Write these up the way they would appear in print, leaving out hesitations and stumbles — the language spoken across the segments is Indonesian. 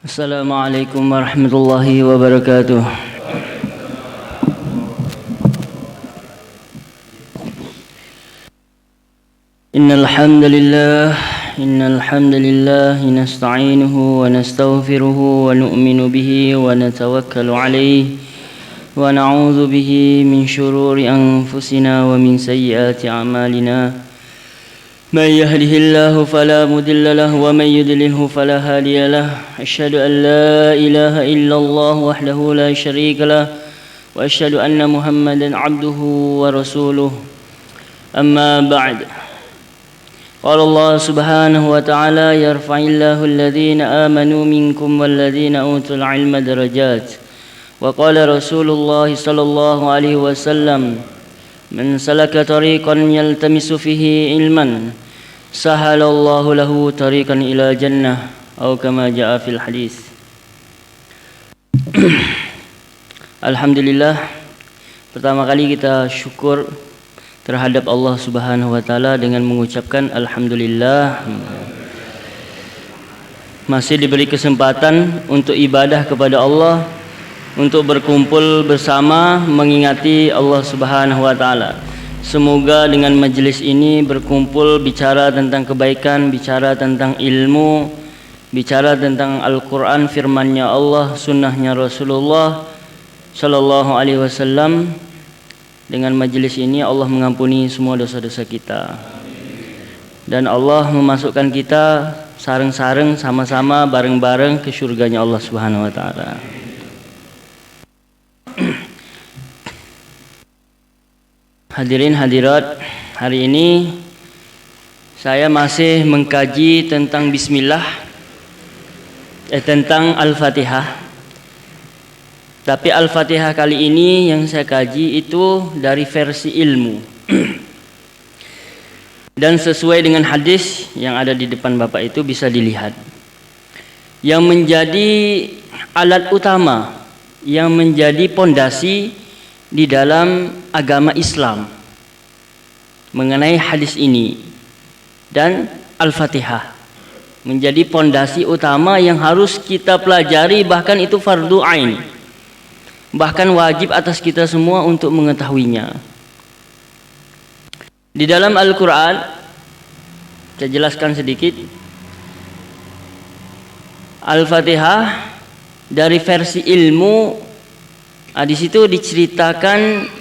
Assalamualaikum warahmatullahi wabarakatuh. Innal hamdalillah nasta'inuhu wa nastaghfiruhu wa nu'minu bihi wa natawakkalu alayhi wa na'udzu bihi min shururi anfusina wa min sayyiati a'malina. من يهده الله فلا مضل له ومن يضلله فلا هادي له أشهد أن لا إله إلا الله وحده لا شريك له وأشهد أن محمدا عبده ورسوله أما بعد قال الله سبحانه وتعالى يرفع الله الذين آمنوا منكم والذين أوتوا العلم درجات وقال رسول الله صلى الله عليه وسلم من سلك طريقا يلتمس فيه علما سهل الله له طريقا إلى جنة أو كما جاء في الحديث. Alhamdulillah, pertama kali kita syukur terhadap Allah Subhanahu wa taala dengan mengucapkan alhamdulillah. Masih diberi kesempatan untuk ibadah kepada Allah, untuk berkumpul bersama mengingati Allah Subhanahu wa taala. Semoga dengan majelis ini berkumpul bicara tentang kebaikan, bicara tentang ilmu, bicara tentang Al-Quran, firman-Nya Allah, sunnahnya Rasulullah sallallahu alaihi wasallam. Dengan majelis ini Allah mengampuni semua dosa-dosa kita. Dan Allah memasukkan kita sareng-sareng sama-sama bareng-bareng ke surganya Allah Subhanahu wa taala. Hadirin hadirat, hari ini saya masih mengkaji tentang bismillah, tentang Al-Fatihah. Tapi Al-Fatihah kali ini yang saya kaji itu dari versi ilmu. Dan sesuai dengan hadis yang ada di depan Bapak itu bisa dilihat. Yang menjadi alat utama, yang menjadi pondasi di dalam agama Islam mengenai hadis ini dan Al-Fatihah menjadi pondasi utama yang harus kita pelajari, bahkan itu fardu ain, bahkan wajib atas kita semua untuk mengetahuinya. Di dalam Al-Quran, saya jelaskan sedikit. Al-Fatihah dari versi ilmu, di situ diceritakan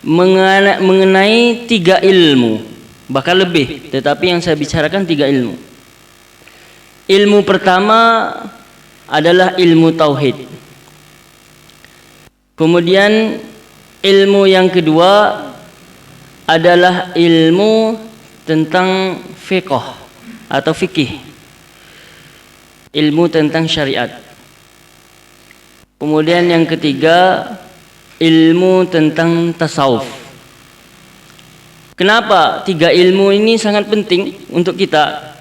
mengenai 3 ilmu, bahkan lebih, tetapi yang saya bicarakan 3 ilmu. Ilmu pertama adalah ilmu tauhid. Kemudian ilmu yang kedua adalah ilmu tentang fiqh atau fikih, ilmu tentang syariat. Kemudian yang ketiga ilmu tentang tasawuf. Kenapa 3 ilmu ini sangat penting untuk kita?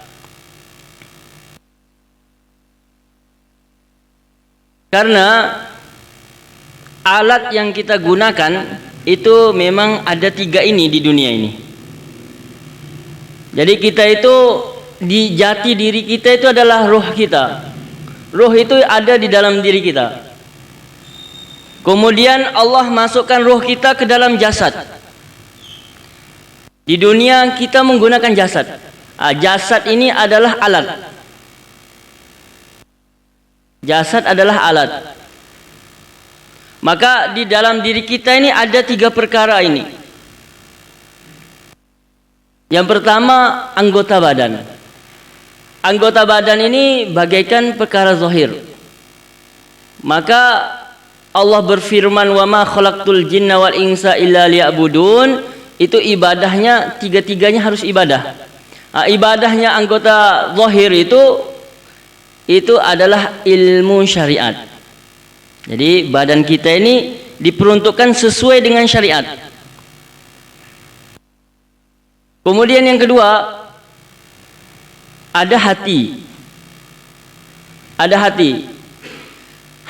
Karena alat yang kita gunakan itu memang ada 3 ini di dunia ini. Jadi kita itu, di jati diri kita itu adalah ruh kita. Ruh itu ada di dalam diri kita. Kemudian Allah masukkan ruh kita ke dalam jasad. Di dunia kita menggunakan jasad. Jasad ini adalah alat. Jasad adalah alat. Maka di dalam diri kita ini ada 3 perkara ini. Yang pertama, anggota badan. Anggota badan ini bagaikan perkara zahir. Maka Allah berfirman, wa ma khalaqtul jinna wal insa illa liya'budun. Itu ibadahnya, 3-tiganya harus ibadah. Ibadahnya anggota zahir itu adalah ilmu syariat. Jadi badan kita ini diperuntukkan sesuai dengan syariat. Kemudian yang kedua, ada hati. Ada hati.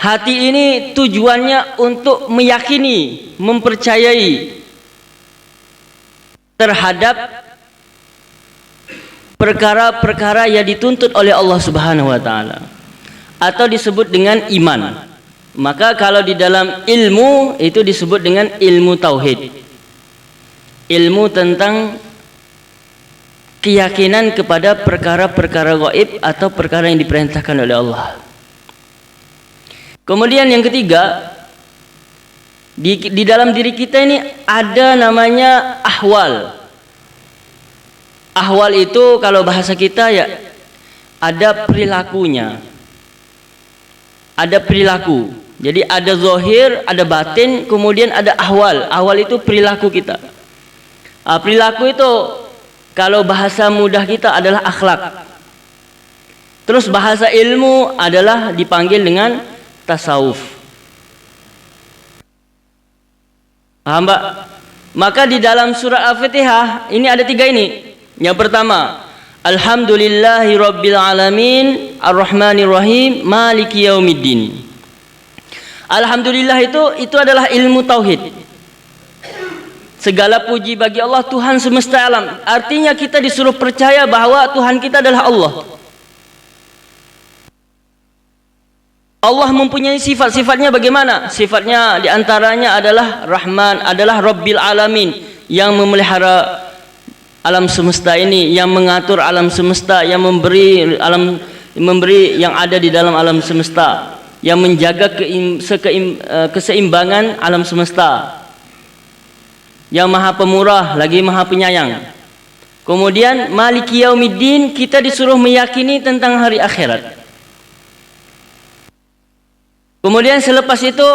Hati ini tujuannya untuk meyakini, mempercayai terhadap perkara-perkara yang dituntut oleh Allah Subhanahu wa taala. atau disebut dengan iman. Maka kalau di dalam ilmu itu disebut dengan ilmu tauhid. Ilmu tentang keyakinan kepada perkara-perkara gaib atau perkara yang diperintahkan oleh Allah. Kemudian yang ketiga, di dalam diri kita ini ada namanya ahwal. Ahwal itu kalau bahasa kita ya ada perilakunya. Ada perilaku. Jadi ada zahir, ada batin, kemudian ada ahwal. Ahwal itu perilaku kita. Perilaku itu kalau bahasa mudah kita adalah akhlak. Terus bahasa ilmu adalah dipanggil dengan tasawuf. Paham, Mbak? Maka di dalam surah Al-Fatihah ini ada 3 ini. Yang pertama, Alhamdulillahi Rabbil Alamin Ar-Rahmanir Rahim Maliki Yaumiddin. Alhamdulillah itu adalah ilmu tauhid. Segala puji bagi Allah, Tuhan semesta alam. Artinya kita disuruh percaya bahwa Tuhan kita adalah Allah. Allah mempunyai sifat-sifatnya bagaimana? Sifatnya diantaranya adalah Rahman, adalah Rabbil Alamin, yang memelihara alam semesta ini, yang mengatur alam semesta, yang memberi yang ada di dalam alam semesta, yang menjaga keseimbangan alam semesta, yang maha pemurah lagi maha penyayang. Kemudian Maliki Yaumiddin, kita disuruh meyakini tentang hari akhirat. Kemudian selepas itu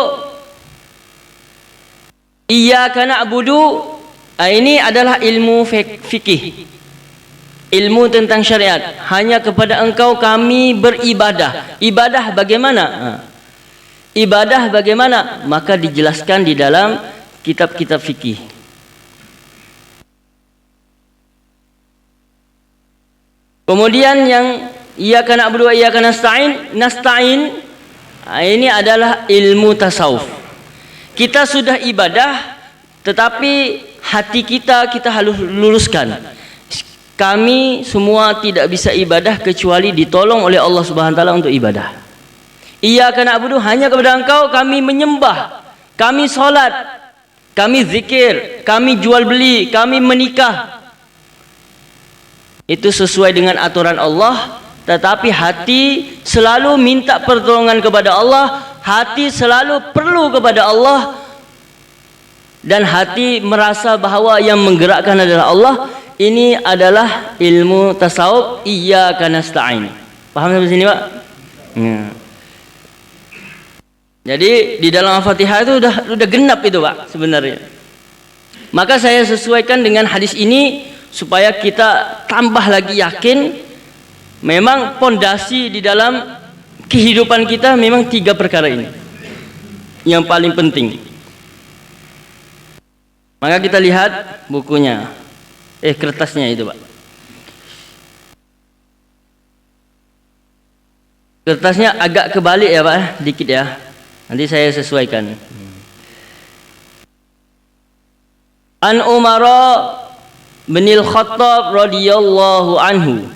Iyyaka na'budu, ini adalah ilmu fikih, ilmu tentang syariat. Hanya kepada Engkau kami beribadah. Ibadah bagaimana? Ibadah bagaimana? Maka dijelaskan di dalam kitab-kitab fikih. Kemudian yang Iyyaka na'budu wa iyyaka nasta'in, ini adalah ilmu tasawuf. Kita sudah ibadah, tetapi hati kita harus luruskan. Kami semua tidak bisa ibadah kecuali ditolong oleh Allah Subhanahu wa taala untuk ibadah. Iyyaka na'budu, hanya kepada Engkau kami menyembah, kami salat, kami zikir, kami jual beli, kami menikah. Itu sesuai dengan aturan Allah. Tetapi hati selalu minta pertolongan kepada Allah, hati selalu perlu kepada Allah, dan hati merasa bahwa yang menggerakkan adalah Allah. Ini adalah ilmu tasawuf, Iyyaka nasta'in. Paham sampai sini, Pak? Ya. Jadi di dalam Al-Fatihah itu udah genap itu, Pak, sebenarnya. Maka saya sesuaikan dengan hadis ini supaya kita tambah lagi yakin. Memang pondasi di dalam kehidupan kita memang 3 perkara ini yang paling penting. Maka kita lihat bukunya, kertasnya itu, Pak. Kertasnya agak kebalik ya, Pak, dikit ya. Nanti saya sesuaikan. An Umar bin Al-Khattab radhiyallahu anhu.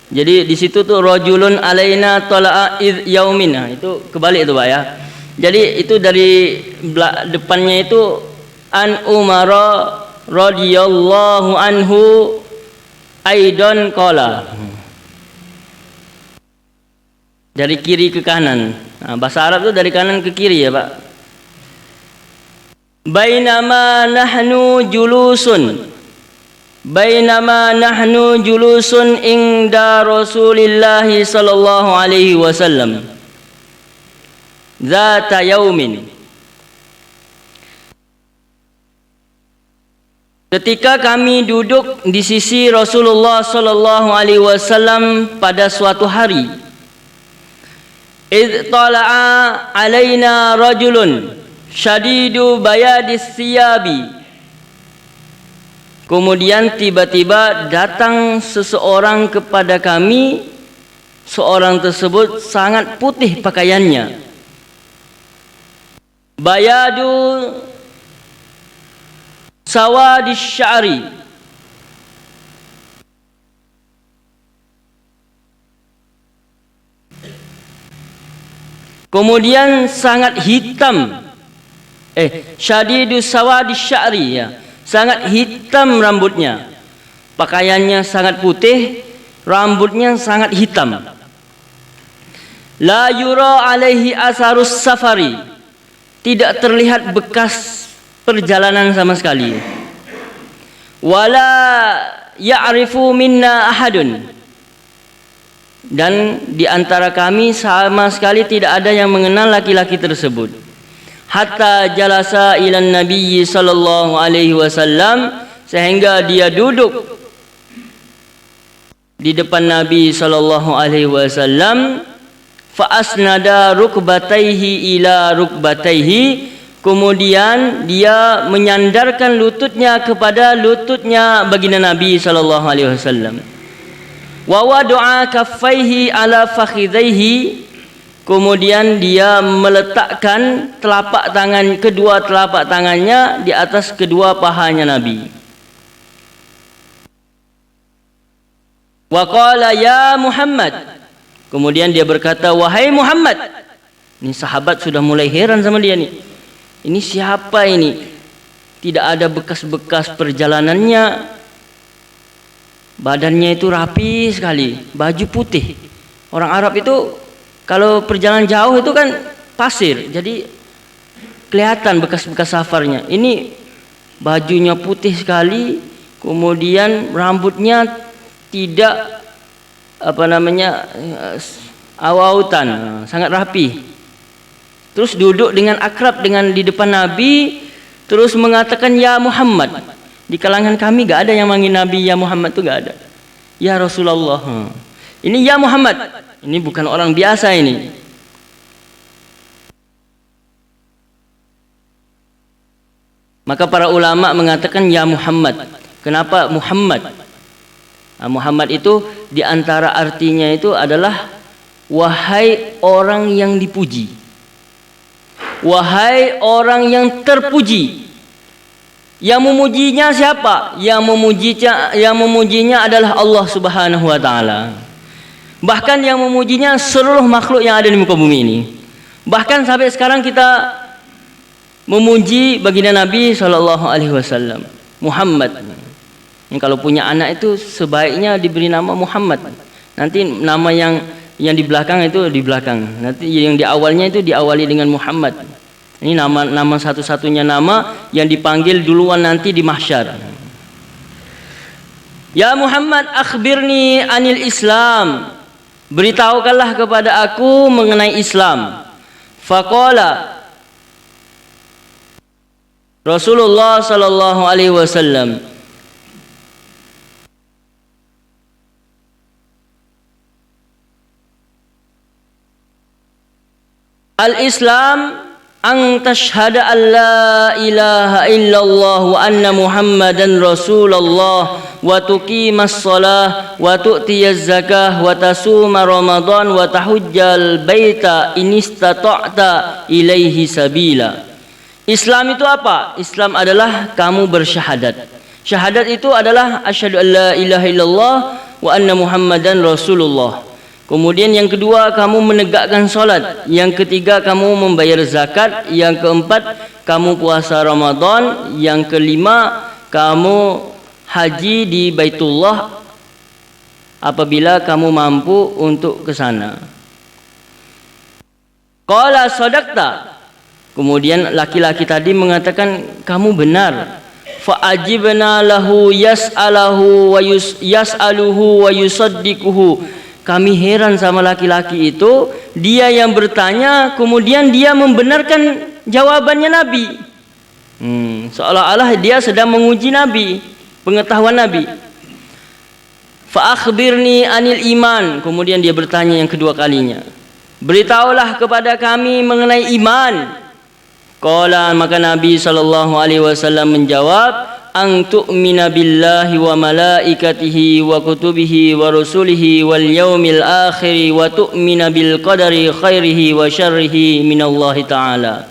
Jadi di situ tuh rajulun alaina tala'a id yaumin. Itu kebalik itu, Pak ya. Jadi itu dari depannya itu An Umar radhiyallahu anhu aidan qala. Dari kiri ke kanan. Bahasa Arab itu dari kanan ke kiri ya, Pak. Bainama nahnu julusun inda Rasulillah sallallahu alaihi wasallam zata yaumin. Ketika kami duduk di sisi Rasulullah sallallahu alaihi wasallam pada suatu hari, id tala'a alaina rajulun syadidu bayadis siyabi. Kemudian tiba-tiba datang seseorang kepada kami. Seorang tersebut sangat putih pakaiannya. Bayadu sawadis sya'ri. Kemudian sangat hitam. Syadidus sawadi sya'ri, ya. Sangat hitam rambutnya. Pakaiannya sangat putih, rambutnya sangat hitam. La yura alaihi asarus safari. Tidak terlihat bekas perjalanan sama sekali. Wala ya'rifu minna ahadun. Dan di antara kami sama sekali tidak ada yang mengenal laki-laki tersebut. Hatta jalasa ilan nabiyyi sallallahu alaihi wasallam, sehingga dia duduk di depan Nabi sallallahu alaihi wasallam. Fa asnada rukbataihi ila rukbataihi, kemudian dia menyandarkan lututnya kepada lututnya baginda Nabi sallallahu alaihi wasallam. Wa wada'a kaffaihi ala fakhidaihi, kemudian dia meletakkan kedua telapak tangannya di atas kedua pahanya Nabi. Wa qala ya Muhammad, kemudian dia berkata, wahai Muhammad. Ini sahabat sudah mulai heran sama dia nih. Ini siapa ini? Tidak ada bekas-bekas perjalanannya. Badannya itu rapi sekali, baju putih. Orang Arab itu kalau perjalanan jauh itu kan pasir, jadi kelihatan bekas-bekas safarnya. Ini bajunya putih sekali, kemudian rambutnya tidak awautan, sangat rapi. Terus duduk dengan akrab dengan di depan Nabi, terus mengatakan ya Muhammad. Di kalangan kami gak ada yang manggil Nabi ya Muhammad, tuh gak ada. Ya Rasulullah. Ini ya Muhammad. Ini bukan orang biasa ini. Maka para ulama mengatakan ya Muhammad. Kenapa Muhammad? Muhammad itu di antara artinya itu adalah wahai orang yang dipuji, wahai orang yang terpuji. Yang memujinya siapa? Yang memujinya adalah Allah Subhanahu wa taala. Bahkan yang memujinya seluruh makhluk yang ada di muka bumi ini. Bahkan sampai sekarang kita memuji baginda Nabi sallallahu alaihi wasallam, Muhammad. Kalau punya anak itu sebaiknya diberi nama Muhammad. Nanti nama yang di belakang itu di belakang. Nanti yang di awalnya itu diawali dengan Muhammad. Ini nama satu-satunya nama yang dipanggil duluan nanti di mahsyar. Ya Muhammad, akhbirni anil Islam. Beritahukanlah kepada aku mengenai Islam. Faqala Rasulullah sallallahu alaihi wasallam, Al-Islam an tashhada an la ilaha illallah wa anna Muhammadan Rasulullah wa tuqimas shalah wa tu'tiyaz zakah wa tasuma Ramadan wa tahujjal baita in istata'ta ilaihi sabila. Islam itu apa? Islam adalah kamu bersyahadat. Syahadat itu adalah asyhadu an la ilaha illallah wa anna Muhammadan Rasulullah. Kemudian yang kedua, kamu menegakkan salat. Yang ketiga, kamu membayar zakat. Yang keempat, kamu puasa Ramadan. Yang kelima, kamu haji di Baitullah apabila kamu mampu untuk ke sana. Qala sadaqta. Kemudian laki-laki tadi mengatakan kamu benar. Fa ajibna lahu yas'aluhu wa yusaddiquhu. Kami heran sama laki-laki itu, dia yang bertanya kemudian dia membenarkan jawabannya Nabi. Seolah-olah dia sedang menguji Nabi, pengetahuan Nabi. Fa akhbirni anil iman. Kemudian dia bertanya yang kedua kalinya, beritahulah kepada kami mengenai iman. Qala, maka Nabi sallallahu alaihi wasallam menjawab, an tu'mina billahi wa malaikatihi wa kutubihi wa rusulihi wal yaumil akhir wa tu'mina bil qadari khairihi wa syarrihi minallahi ta'ala.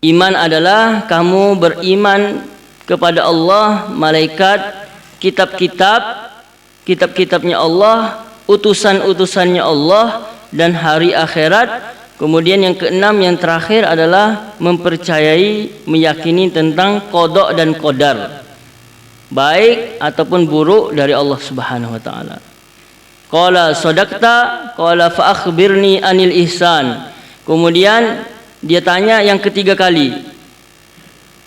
Iman adalah kamu beriman kepada Allah, malaikat, kitab-kitabnya Allah, utusan-utusannya Allah, dan hari akhirat. Kemudian yang keenam, yang terakhir adalah mempercayai, meyakini tentang qada dan qadar, baik ataupun buruk dari Allah Subhanahu wa taala. Qala sadaqta, qala fa akhbirni anil ihsan. Kemudian dia tanya yang ketiga kali,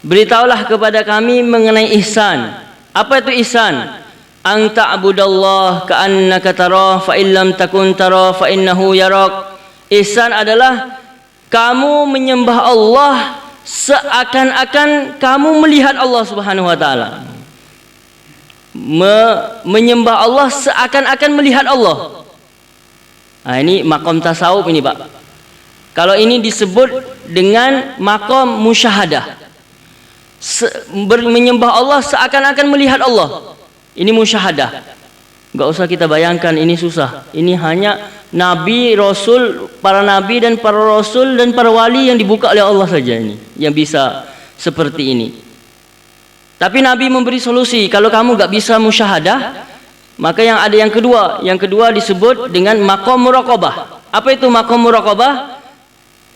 beritahulah kepada kami mengenai ihsan. Apa itu ihsan? An ta'budallah ka'annaka tarah fa illam takun tarah fa innahu yarak. Ihsan adalah kamu menyembah Allah seakan-akan kamu melihat Allah Subhanahu wa taala. Menyembah Allah seakan-akan melihat Allah. Nah, ini maqam tasawuf ini, Pak. Kalau ini disebut dengan maqam musyahadah. Menyembah Allah seakan-akan melihat Allah. Ini musyahadah. Enggak usah kita bayangkan, ini susah. Ini hanya nabi, rasul, para nabi dan para rasul dan para wali yang dibuka oleh Allah saja ini yang bisa seperti ini. Tapi Nabi memberi solusi. Kalau kamu enggak bisa musyahadah, maka yang ada yang kedua. Yang kedua disebut dengan maqam muraqabah. Apa itu maqam muraqabah?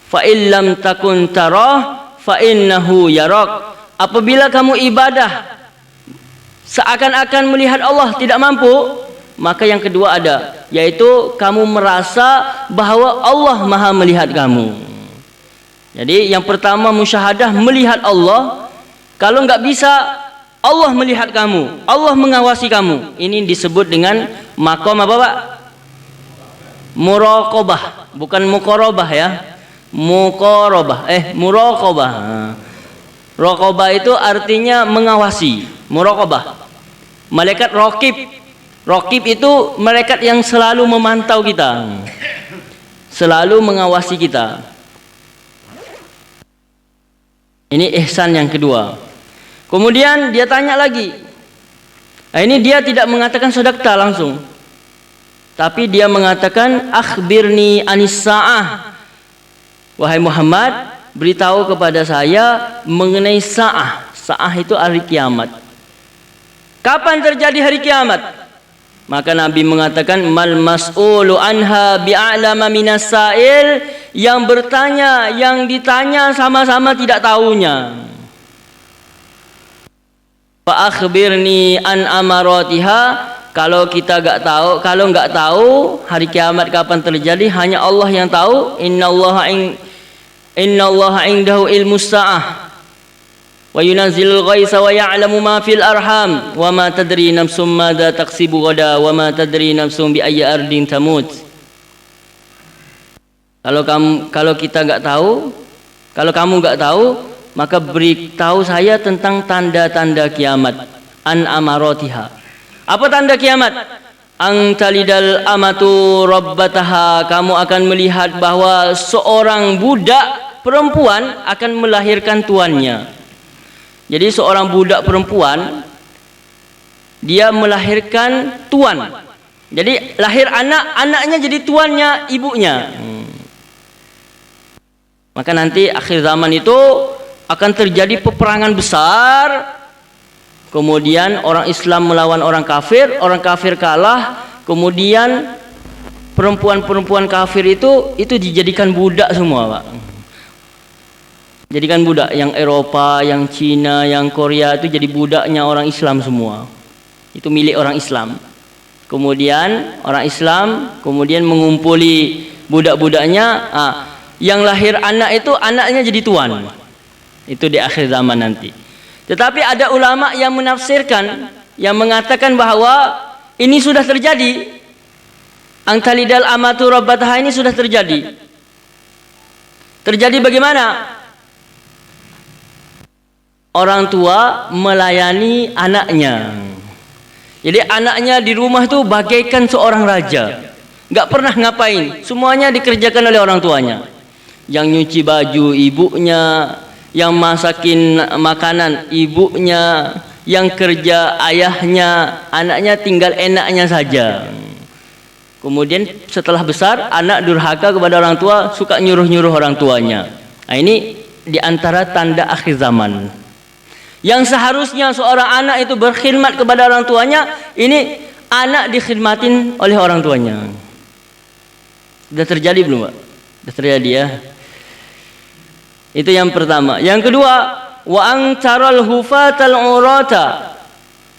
Fa illam takun tarah fa innahu yarak. Apabila kamu ibadah seakan-akan melihat Allah, tidak mampu, maka yang kedua ada, yaitu kamu merasa bahwa Allah Maha melihat kamu. Jadi yang pertama musyahadah, melihat Allah. Kalau enggak bisa, Allah melihat kamu, Allah mengawasi kamu. Ini disebut dengan maqam apa, Pak? Muraqabah, bukan muqarabah ya. Muqarabah, muraqabah. Raqabah itu artinya mengawasi. Muraqabah. Malaikat raqib. Raqib itu malaikat yang selalu memantau kita, selalu mengawasi kita. Ini ihsan yang kedua. Kemudian dia tanya lagi. Nah, ini dia tidak mengatakan sadaqta langsung, tapi dia mengatakan akhbirni anis sa'ah. Wahai Muhammad, beritahu kepada saya mengenai sa'ah. Sa'ah itu hari kiamat. Kapan terjadi hari kiamat? Maka Nabi mengatakan mal mas'ulu anha bi'alama minas sa'il. Yang bertanya, yang ditanya sama-sama tidak tahunya. Fa akhbirni an amaratiha. Kalau kita enggak tahu, kalau enggak tahu hari kiamat kapan terjadi, hanya Allah yang tahu. Innallaha indahu ilmus sa'ah wa yunazzilul ghaitsa wa ya'lamu ma fil arham wa ma tadri nafsum madza taksibu ghadan wa ma tadri nafsum bi ayyi ardin tamut. Kalau kita enggak tahu, kalau kamu enggak tahu, maka beritahu saya tentang tanda-tanda kiamat. An amaratiha. Apa tanda kiamat? Ang talidal amatu rabbataha. Kamu akan melihat bahwa seorang budak perempuan akan melahirkan tuannya. Jadi seorang budak perempuan, dia melahirkan tuan. Jadi lahir anak, anaknya jadi tuannya ibunya. Maka nanti akhir zaman itu akan terjadi peperangan besar. Kemudian orang Islam melawan orang kafir kalah. Kemudian perempuan-perempuan kafir itu dijadikan budak semua, Pak. Jadikan budak, yang Eropa, yang Cina, yang Korea itu jadi budaknya orang Islam semua. Itu milik orang Islam. Kemudian orang Islam kemudian mengumpuli budak-budaknya. Yang lahir anak itu anaknya jadi tuan. Itu di akhir zaman nanti. Tetapi ada ulama yang menafsirkan, yang mengatakan bahwa ini sudah terjadi. Angtalidal amatu rabbataha ini sudah terjadi. Terjadi bagaimana? Orang tua melayani anaknya. Jadi anaknya di rumah itu bagaikan seorang raja. Enggak pernah ngapain, semuanya dikerjakan oleh orang tuanya. Yang nyuci baju ibunya, yang masakin makanan ibunya, yang kerja ayahnya, anaknya tinggal enaknya saja. Kemudian setelah besar, anak durhaka kepada orang tua, suka nyuruh-nyuruh orang tuanya. Nah, ini diantara tanda akhir zaman. Yang seharusnya seorang anak itu berkhidmat kepada orang tuanya, ini anak dikhidmatin oleh orang tuanya. Sudah terjadi belum, Pak? Sudah terjadi ya. Itu yang pertama. Yang kedua, wa antaral hufatal urata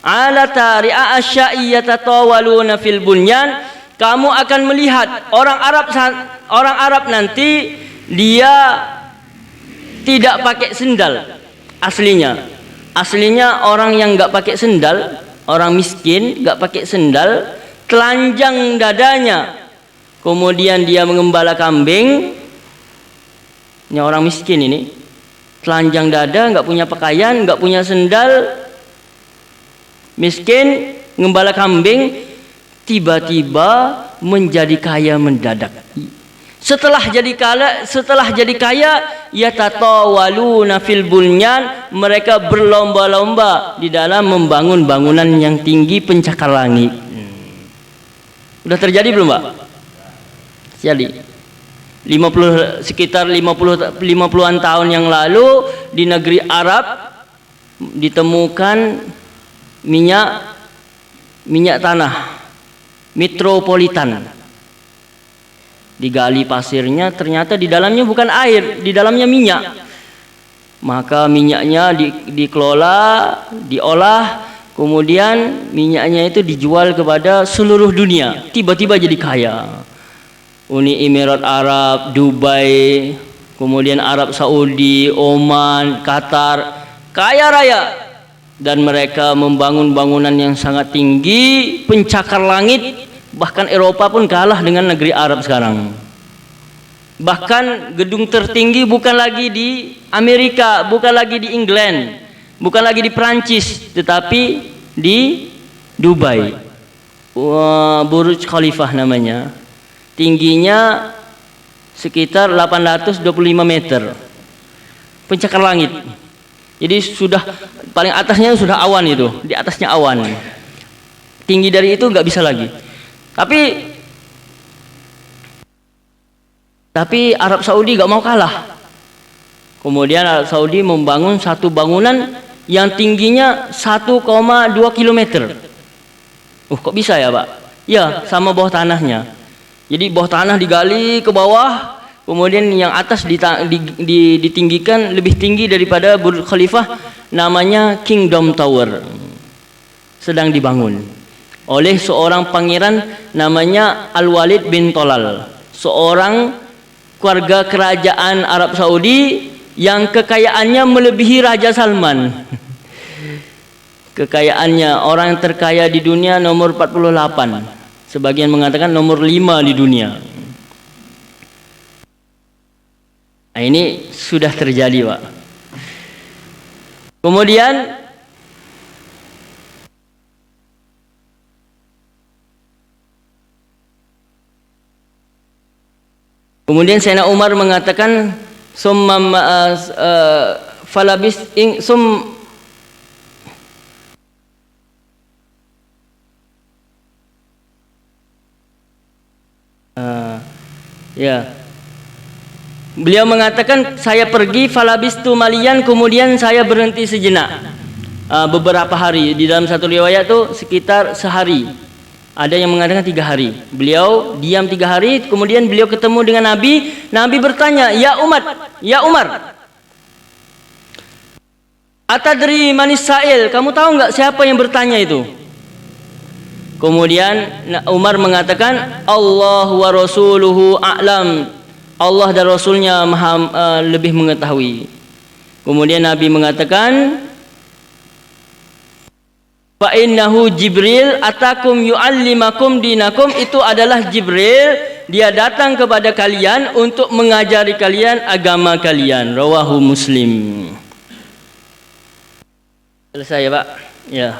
ala tari'a asya'i yatatawaluna fil bunyan. Kamu akan melihat orang Arab nanti dia tidak pakai sendal aslinya. Aslinya orang yang enggak pakai sendal, orang miskin enggak pakai sendal, telanjang dadanya. Kemudian dia mengembala kambing. Ini orang miskin ini. Telanjang dada, enggak punya pakaian, enggak punya sendal. Miskin, mengembala kambing, tiba-tiba menjadi kaya mendadak. Setelah jadi kaya, yatatawaluna fil bunyan, mereka berlomba-lomba di dalam membangun bangunan yang tinggi pencakar langit. Sudah terjadi belum, Pak? Jadi sekitar 50-an tahun yang lalu di negeri Arab ditemukan minyak tanah metropolitan. Digali pasirnya, ternyata di dalamnya bukan air, di dalamnya minyak. Maka minyaknya dikelola, diolah, kemudian minyaknya itu dijual kepada seluruh dunia. Tiba-tiba jadi kaya. Uni Emirat Arab, Dubai, kemudian Arab Saudi, Oman, Qatar, kaya raya. Dan mereka membangun bangunan yang sangat tinggi, pencakar langit. Bahkan Eropa pun kalah dengan negeri Arab sekarang. Bahkan gedung tertinggi bukan lagi di Amerika, bukan lagi di England, bukan lagi di Perancis, tetapi di Dubai. Burj Khalifah namanya. Tingginya sekitar 825 meter. Pencakar langit. Jadi sudah paling atasnya sudah awan itu, di atasnya awan. Tinggi dari itu nggak bisa lagi. Tapi Arab Saudi nggak mau kalah. Kemudian Arab Saudi membangun satu bangunan yang tingginya 1,2 km. Kok bisa ya, Pak? Ya, sama bawah tanahnya. Jadi bawah tanah digali ke bawah, kemudian yang atas ditinggikan lebih tinggi daripada Burj Khalifah, namanya Kingdom Tower. Sedang dibangun oleh seorang pangeran namanya Al-Walid bin Tolal, seorang keluarga kerajaan Arab Saudi yang kekayaannya melebihi Raja Salman. Kekayaannya orang terkaya di dunia nomor 48. Sebagian mengatakan nomor 5 di dunia. Nah, ini sudah terjadi, Pak. Kemudian Sayyidina Umar mengatakan beliau mengatakan saya pergi falabistu malian, kemudian saya berhenti sejenak beberapa hari. Di dalam satu riwayat itu sekitar sehari, ada yang mengatakan 3 hari. Beliau diam 3 hari, kemudian beliau ketemu dengan Nabi. Nabi bertanya, ya Umar, atadri manis sa'il, kamu tahu nggak siapa yang bertanya itu? Kemudian Umar mengatakan, Allah wa rasuluhu a'lam, Allah dan Rasulnya lebih mengetahui. Kemudian Nabi mengatakan, fa innahu Jibril atakum yu'allimakum dinakum, itu adalah Jibril, dia datang kepada kalian untuk mengajari kalian agama kalian. Rawahu Muslim. Selesai ya, Pak? Ya.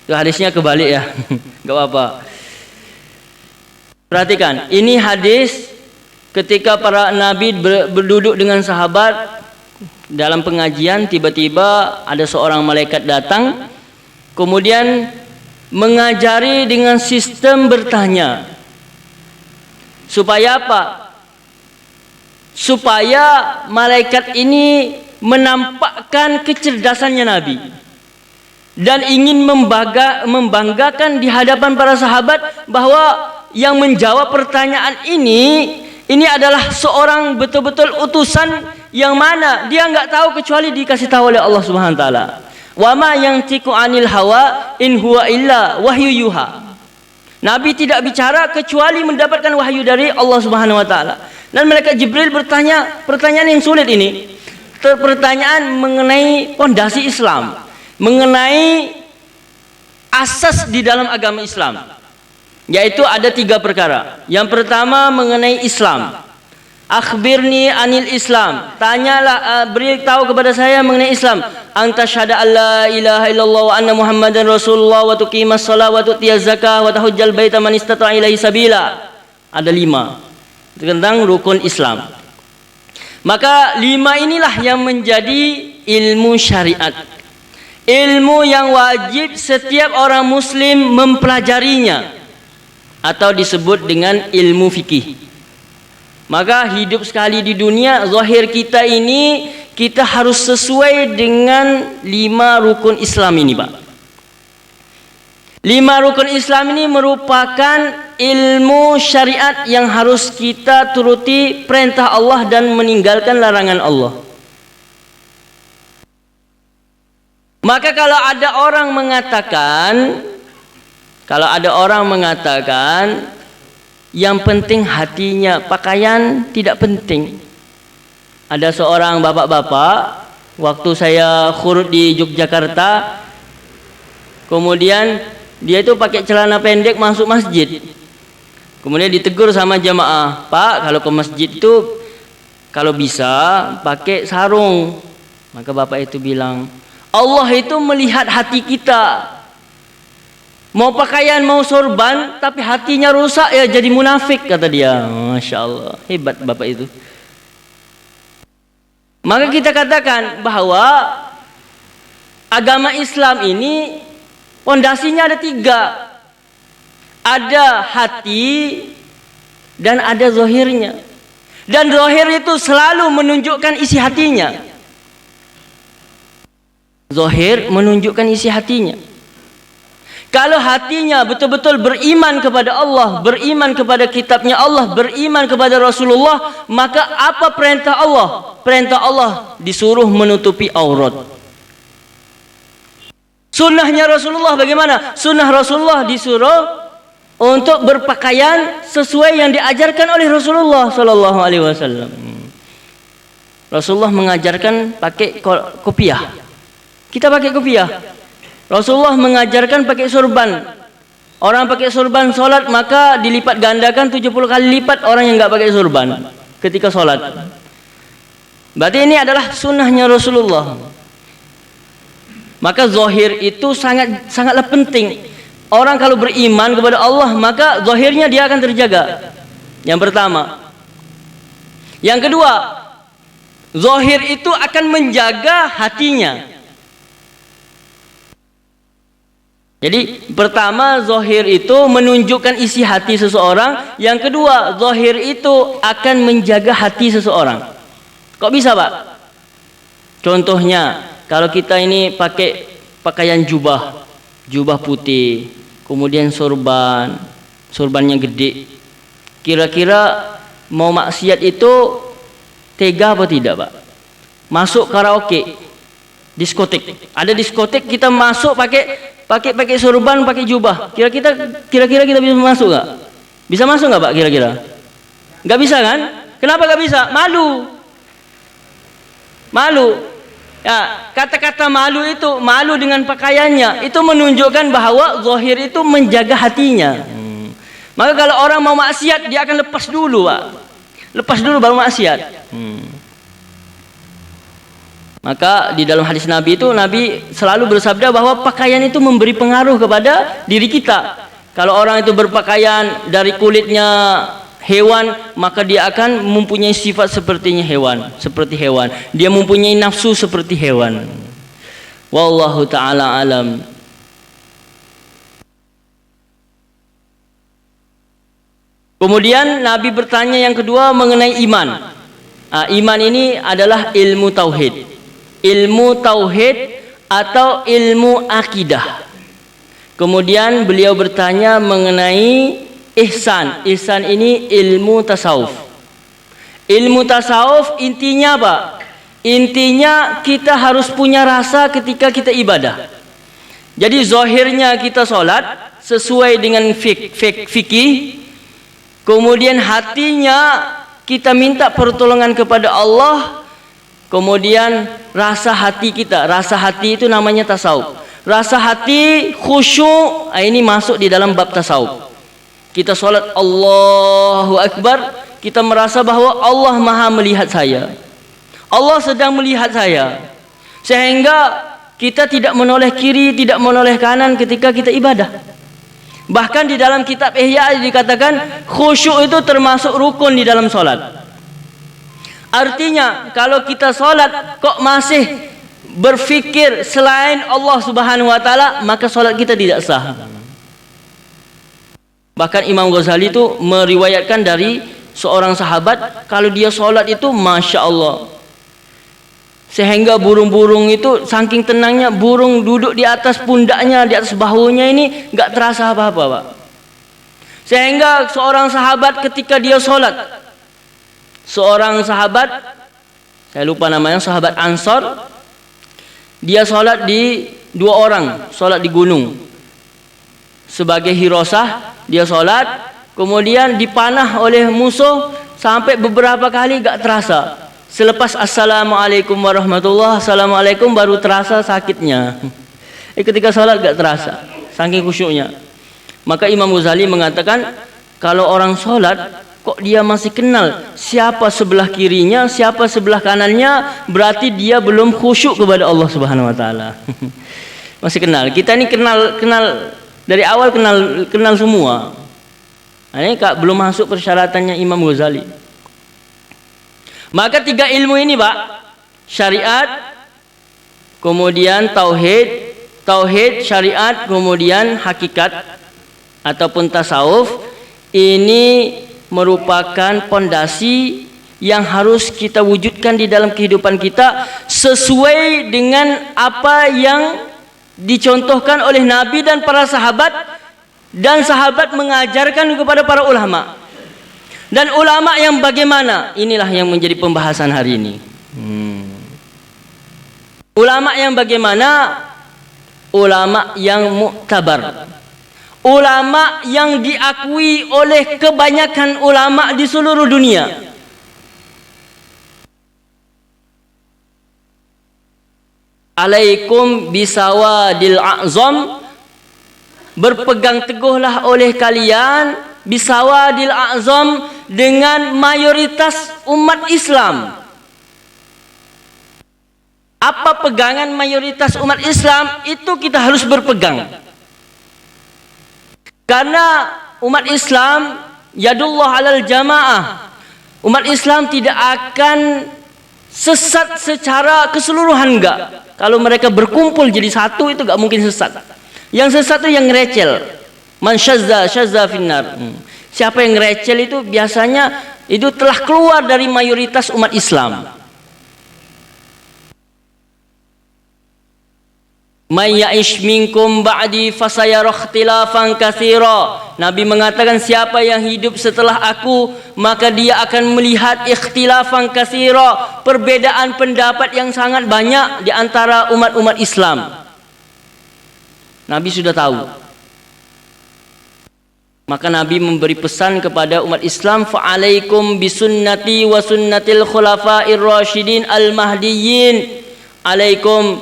Itu hadisnya kebalik ya. Enggak apa-apa. Perhatikan, ini hadis ketika para nabi berduduk dengan sahabat dalam pengajian, tiba-tiba ada seorang malaikat datang, kemudian mengajari dengan sistem bertanya. Supaya apa? Supaya malaikat ini menampakkan kecerdasannya Nabi dan ingin membanggakan di hadapan para sahabat bahwa yang menjawab pertanyaan ini adalah seorang betul-betul utusan yang mana dia enggak tahu kecuali dikasih tahu oleh Allah Subhanahu wa taala. Wa ma yantiqu 'anil hawa in huwa illa wahyu yuha. Nabi tidak bicara kecuali mendapatkan wahyu dari Allah Subhanahu wa taala. Dan malaikat Jibril bertanya pertanyaan yang sulit ini. Pertanyaan mengenai pondasi Islam, mengenai asas di dalam agama Islam. Yaitu ada 3 perkara. Yang pertama mengenai Islam. Akhbirni anil Islam. Tanyalah, beritahu kepada saya mengenai Islam. Anta syahada alla ilaha illallah wa anna muhammadan rasulullah wa tuqimas shalah wa tu'tiyaz zakah wa tahujjal baita man istata'a ilaihi sabila. Ada 5 tentang rukun Islam. Maka 5 inilah yang menjadi ilmu syariat. Ilmu yang wajib setiap orang muslim mempelajarinya, atau disebut dengan ilmu fikih. Maka hidup sekali di dunia, zahir kita ini kita harus sesuai dengan 5 rukun Islam ini, Pak. 5 rukun Islam ini merupakan ilmu syariat yang harus kita turuti perintah Allah dan meninggalkan larangan Allah. Maka kalau ada orang mengatakan yang penting hatinya, pakaian tidak penting. Ada seorang bapak-bapak, waktu saya khurut di Yogyakarta, kemudian dia itu pakai celana pendek masuk masjid. Kemudian ditegur sama jamaah, "Pak, kalau ke masjid itu kalau bisa pakai sarung." Maka bapak itu bilang, "Allah itu melihat hati kita. Mau pakaian, mau sorban, tapi hatinya rusak ya jadi munafik," kata dia. Masya Allah, hebat bapak itu. Maka kita katakan bahwa agama Islam ini pondasinya ada 3. Ada hati dan ada zahirnya. Dan zahir itu selalu menunjukkan isi hatinya. Zahir menunjukkan isi hatinya. Kalau hatinya betul-betul beriman kepada Allah, beriman kepada kitabnya Allah, beriman kepada Rasulullah, maka apa perintah Allah? Perintah Allah disuruh menutupi aurat. Sunnahnya Rasulullah bagaimana? Sunnah Rasulullah disuruh untuk berpakaian sesuai yang diajarkan oleh Rasulullah sallallahu alaihi wasallam. Rasulullah mengajarkan pakai kopiah. Kita pakai kopiah. Rasulullah mengajarkan pakai sorban. Orang pakai sorban solat maka dilipat gandakan 70 kali lipat orang yang enggak pakai sorban ketika solat. Berarti ini adalah sunnahnya Rasulullah. Maka zahir itu sangatlah penting. Orang kalau beriman kepada Allah maka zahirnya dia akan terjaga. Yang pertama. Yang kedua, zahir itu akan menjaga hatinya. Jadi pertama, zahir itu menunjukkan isi hati seseorang. Yang kedua, zahir itu akan menjaga hati seseorang. Kok bisa, Pak? Contohnya, kalau kita ini pakai pakaian jubah putih, kemudian sorbannya gede. Kira-kira mau maksiat itu tega apa tidak, Pak? Masuk karaoke, diskotik. Ada diskotik kita masuk pakai sorban, pakai jubah. Kira-kira kita bisa masuk nggak? Bisa masuk nggak, Pak? Kira-kira? Nggak bisa kan? Kenapa nggak bisa? Malu. Ya, kata-kata malu itu, malu dengan pakaiannya, itu menunjukkan bahwa zahir itu menjaga hatinya. Maka kalau orang mau maksiat, dia akan lepas dulu, Pak. Lepas dulu baru maksiat. Maka di dalam hadis Nabi itu, Nabi selalu bersabda bahwa pakaian itu memberi pengaruh kepada diri kita. Kalau orang itu berpakaian dari kulitnya hewan, maka dia akan mempunyai sifat seperti hewan. Dia mempunyai nafsu seperti hewan. Wallahu ta'ala alam. Kemudian Nabi bertanya yang kedua mengenai iman. Iman ini adalah ilmu tauhid. Ilmu tauhid atau ilmu akidah. Kemudian beliau bertanya mengenai ihsan. Ihsan ini ilmu tasawuf. Ilmu tasawuf intinya apa? Intinya kita harus punya rasa ketika kita ibadah. Jadi zahirnya kita solat sesuai dengan fikih. Kemudian hatinya kita minta pertolongan kepada Allah. Kemudian rasa hati kita, rasa hati itu namanya tasawuf. Rasa hati khusyuk, ini masuk di dalam bab tasawuf. Kita solat Allahu Akbar, kita merasa bahwa Allah Maha melihat saya. Allah sedang melihat saya. Sehingga kita tidak menoleh kiri, tidak menoleh kanan ketika kita ibadah. Bahkan di dalam kitab Ihya dikatakan khusyuk itu termasuk rukun di dalam solat. Artinya kalau kita solat kok masih berfikir selain Allah Subhanahu wa taala, maka solat kita tidak sah. Bahkan Imam Ghazali itu meriwayatkan dari seorang sahabat, kalau dia solat itu Masya Allah, sehingga burung-burung itu saking tenangnya, burung duduk di atas pundaknya, di atas bahunya ini nggak terasa apa-apa, Pak. Sehingga seorang sahabat ketika dia solat, seorang sahabat, saya lupa namanya, sahabat Ansor, dia solat di dua orang, solat di gunung sebagai hirosah. Dia solat, kemudian dipanah oleh musuh sampai beberapa kali gak terasa. Selepas assalamualaikum warahmatullah, assalamualaikum, baru terasa sakitnya. Ketika solat gak terasa, saking khusyuknya. Maka Imam Ghazali mengatakan, kalau orang solat kok dia masih kenal siapa sebelah kirinya, siapa sebelah kanannya, berarti dia belum khusyuk kepada Allah Subhanahu wa taala. Masih kenal. Kita ini kenal dari awal, kenal semua. Ini belum masuk persyaratannya Imam Ghazali. Maka tiga ilmu ini, Pak, syariat, kemudian tauhid, syariat, kemudian hakikat ataupun tasawuf, ini merupakan pondasi yang harus kita wujudkan di dalam kehidupan kita sesuai dengan apa yang dicontohkan oleh Nabi dan para sahabat, dan sahabat mengajarkan kepada para ulama. Dan ulama yang bagaimana? Inilah yang menjadi pembahasan hari ini. Ulama yang bagaimana? Ulama yang muktabar. Ulama yang diakui oleh kebanyakan ulama di seluruh dunia. Alaikum bisawadil a'zam, berpegang teguhlah oleh kalian bisawadil a'zam, dengan mayoritas umat Islam. Apa pegangan mayoritas umat Islam? Itu kita harus berpegang. Karena umat Islam yadullah alal jamaah. Umat Islam tidak akan sesat secara keseluruhan, enggak. Kalau mereka berkumpul jadi satu, itu enggak mungkin sesat. Yang sesat itu yang ngerecel. Man syazza finnar. Siapa yang ngerecel itu biasanya itu telah keluar dari mayoritas umat Islam. May ya'ish minkum ba'di fasayara ikhtilafan katsira. Nabi mengatakan, siapa yang hidup setelah aku, maka dia akan melihat ikhtilafan katsira, perbedaan pendapat yang sangat banyak di antara umat-umat Islam. Nabi sudah tahu. Maka Nabi memberi pesan kepada umat Islam, fa'alaikum bisunnati wa sunnatil khulafa'ir rasyidin al-mahdiyyin. Alaikum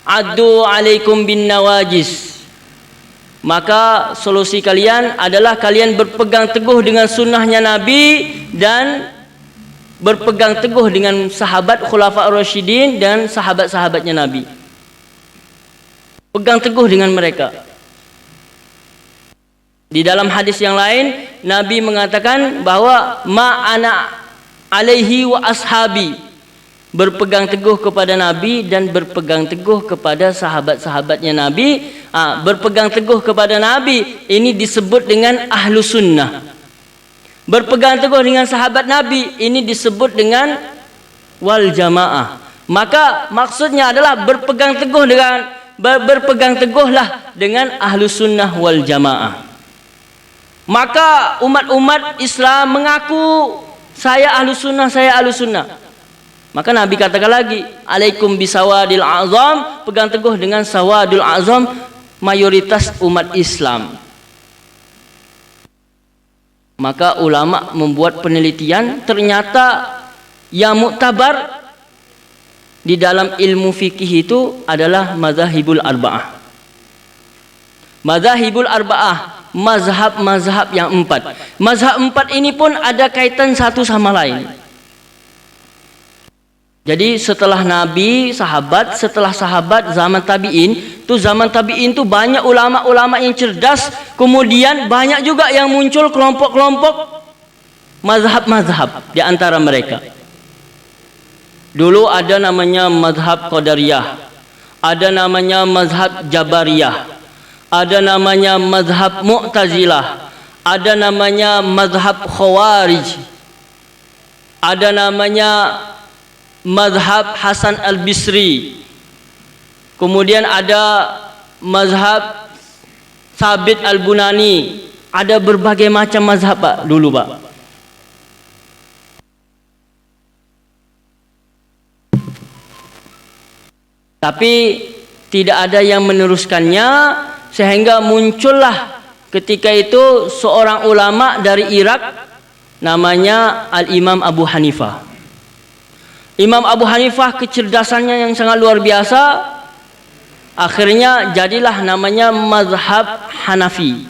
addu alaikum bin nawajis. Maka solusi kalian adalah kalian berpegang teguh dengan sunnahnya Nabi dan berpegang teguh dengan sahabat khulafa ar-rasyidin dan sahabat-sahabatnya Nabi. Pegang teguh dengan mereka. Di dalam hadis yang lain Nabi mengatakan bahwa ma ana alaihi wa ashabi, berpegang teguh kepada Nabi dan berpegang teguh kepada sahabat-sahabatnya Nabi. Berpegang teguh kepada Nabi ini disebut dengan ahlu sunnah. Berpegang teguh dengan sahabat Nabi ini disebut dengan wal jamaah. Maka maksudnya adalah berpegang teguhlah dengan ahlu sunnah wal jamaah. Maka umat-umat Islam mengaku saya ahlus sunnah, saya ahlus sunnah. Maka Nabi katakan lagi, alaikum bisawadil azam, pegang teguh dengan sawadul azam, mayoritas umat Islam. Maka ulama membuat penelitian, ternyata yang muktabar di dalam ilmu fikih itu adalah mazhabul arba'ah. Mazhabul arba'ah, mazhab-mazhab yang 4. Mazhab 4 ini pun ada kaitan satu sama lain. Jadi setelah Nabi, sahabat, setelah sahabat, zaman tabi'in, tuh banyak ulama-ulama yang cerdas, kemudian banyak juga yang muncul kelompok-kelompok mazhab-mazhab di antara mereka. Dulu ada namanya mazhab Qadariyah, ada namanya mazhab Jabariyah, ada namanya mazhab Mu'tazilah, ada namanya mazhab Khawarij, ada namanya mazhab Hasan al-Bisri, kemudian ada mazhab Sabit al-Bunani, ada berbagai macam mazhab Pak dulu Pak. Tapi tidak ada yang meneruskannya, sehingga muncullah ketika itu seorang ulama dari Irak namanya Al-Imam Abu Hanifah. Imam Abu Hanifah kecerdasannya yang sangat luar biasa, akhirnya jadilah namanya mazhab Hanafi.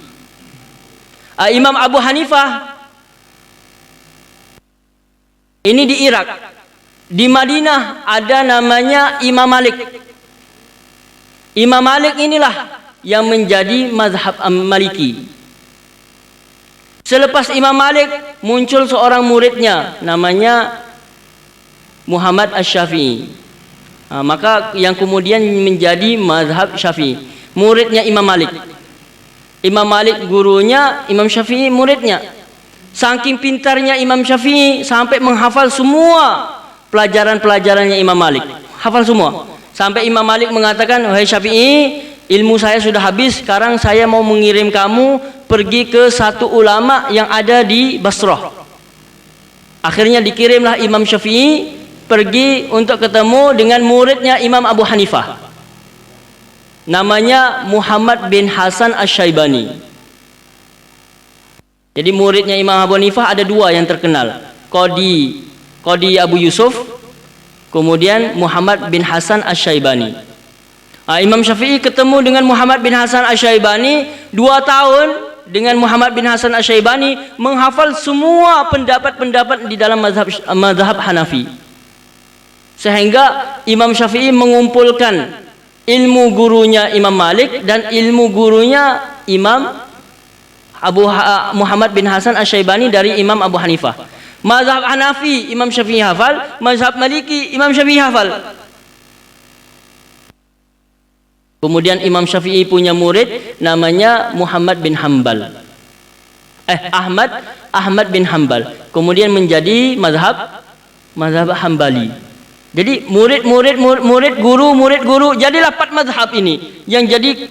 Imam Abu Hanifah ini di Irak. Di Madinah ada namanya Imam Malik. Imam Malik inilah yang menjadi mazhab Maliki. Selepas Imam Malik muncul seorang muridnya namanya Muhammad Asy-Syafi'i. Maka yang kemudian menjadi mazhab Syafi'i, muridnya Imam Malik. Imam Malik gurunya, Imam Syafi'i muridnya. Saking pintarnya Imam Syafi'i sampai menghafal semua pelajaran-pelajarannya Imam Malik, hafal semua. Sampai Imam Malik mengatakan, wahai Syafi'i, ilmu saya sudah habis, sekarang saya mau mengirim kamu pergi ke satu ulama yang ada di Basrah. Akhirnya dikirimlah Imam Syafi'i pergi untuk ketemu dengan muridnya Imam Abu Hanifah, namanya Muhammad bin Hasan Asy-Syaibani. Jadi muridnya Imam Abu Hanifah ada dua yang terkenal, Qadi Abu Yusuf, kemudian Muhammad bin Hasan Asy-Syaibani. Imam Syafi'i ketemu dengan Muhammad bin Hasan Asy-Syaibani 2 tahun dengan Muhammad bin Hasan Asy-Syaibani, menghafal semua pendapat-pendapat di dalam mazhab Hanafi. Sehingga Imam Syafi'i mengumpulkan ilmu gurunya Imam Malik dan ilmu gurunya Imam Muhammad bin Hasan Asy-Syaibani dari Imam Abu Hanifah. Mazhab Hanafi Imam Syafi'i hafal, mazhab Maliki Imam Syafi'i hafal. Kemudian Imam Syafi'i punya murid namanya Muhammad bin Hambal. Ahmad bin Hambal. Kemudian menjadi mazhab Hambali. Jadi murid guru, jadilah 4 mazhab ini yang jadi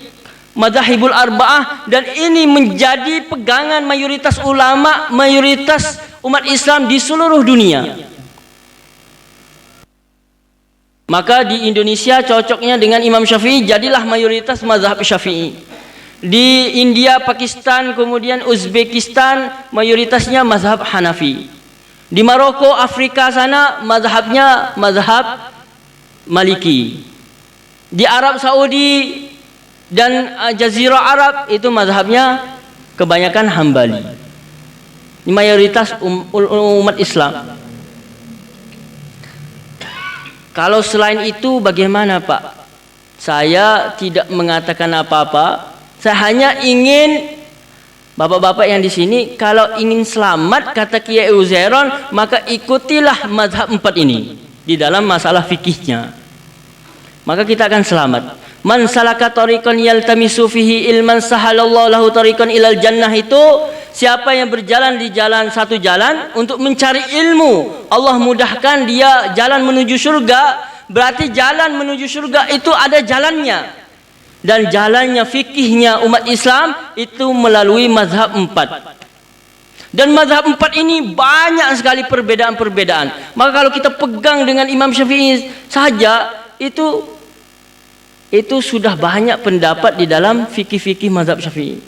mazhabul arba'ah, dan ini menjadi pegangan mayoritas ulama, mayoritas umat Islam di seluruh dunia. Maka di Indonesia cocoknya dengan Imam Syafi'i, jadilah mayoritas mazhab Syafi'i. Di India, Pakistan, kemudian Uzbekistan, mayoritasnya mazhab Hanafi. Di Maroko, Afrika sana mazhabnya mazhab Maliki. Di Arab Saudi dan Jazirah Arab itu mazhabnya kebanyakan Hambali. Ini mayoritas umat Islam. Kalau selain itu bagaimana Pak? Saya tidak mengatakan apa-apa. Saya hanya ingin bapak-bapak yang di sini, kalau ingin selamat kata Kiai Uzairon, maka ikutilah mazhab 4 ini di dalam masalah fikihnya. Maka kita akan selamat. Man salaka tariqan yaltamisu fihi ilman sahalallahu lahu tariqan ilal jannah, itu siapa yang berjalan di satu jalan untuk mencari ilmu, Allah mudahkan dia jalan menuju surga. Berarti jalan menuju surga itu ada jalannya. Dan jalannya fikihnya umat Islam itu melalui mazhab 4. Dan mazhab 4 ini banyak sekali perbedaan-perbedaan. Maka kalau kita pegang dengan Imam Syafi'i saja, itu sudah banyak pendapat di dalam fikih-fikih mazhab Syafi'i.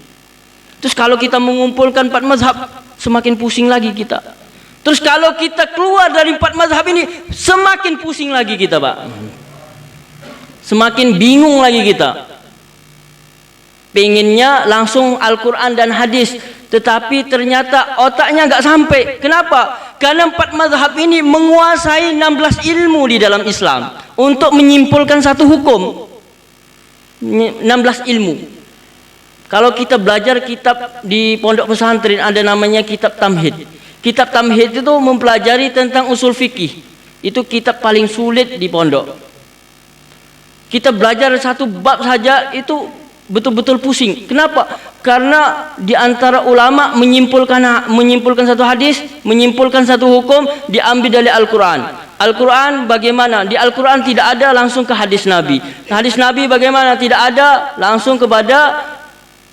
Terus kalau kita mengumpulkan 4 mazhab, semakin pusing lagi kita. Terus kalau kita keluar dari 4 mazhab ini, semakin pusing lagi kita, Pak. Semakin bingung lagi kita. Pengennya langsung Al-Quran dan hadis, tetapi ternyata otaknya nggak sampai. Kenapa? Karena 4 mazhab ini menguasai 16 ilmu di dalam Islam untuk menyimpulkan satu hukum. 16 ilmu. Kalau kita belajar kitab di pondok pesantren, ada namanya kitab Tamhid. Kitab Tamhid itu mempelajari tentang usul fikih. Itu kitab paling sulit di pondok. Kita belajar satu bab saja itu betul-betul pusing. Kenapa? Karena di antara ulama menyimpulkan satu hadis, menyimpulkan satu hukum, diambil dari Al-Quran. Al-Quran bagaimana? Di Al-Quran tidak ada langsung ke hadis Nabi. Hadis Nabi bagaimana? Tidak ada langsung kepada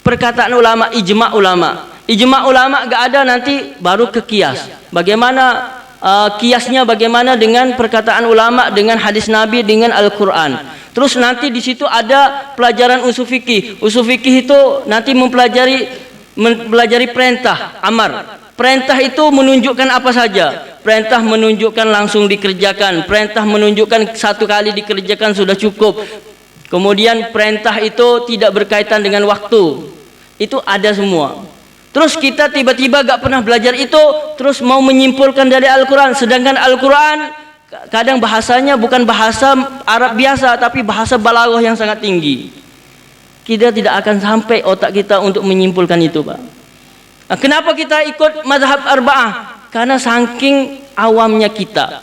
perkataan ulama, ijma' ulama. Ijma' ulama gak ada, nanti baru ke kias. Bagaimana kiasnya, bagaimana dengan perkataan ulama, dengan hadis Nabi, dengan Al-Quran. Terus nanti di situ ada pelajaran usul fikih. Usul fikih itu nanti mempelajari perintah, amar. Perintah itu menunjukkan apa saja. Perintah menunjukkan langsung dikerjakan. Perintah menunjukkan satu kali dikerjakan sudah cukup. Kemudian perintah itu tidak berkaitan dengan waktu. Itu ada semua. Terus kita tiba-tiba gak pernah belajar itu, terus mau menyimpulkan dari Al-Quran. Sedangkan Al-Quran kadang bahasanya bukan bahasa Arab biasa, tapi bahasa balaghah yang sangat tinggi. Kita tidak akan sampai otak kita untuk menyimpulkan itu, Pak. Kenapa kita ikut mazhab arba'ah? Karena saking awamnya kita.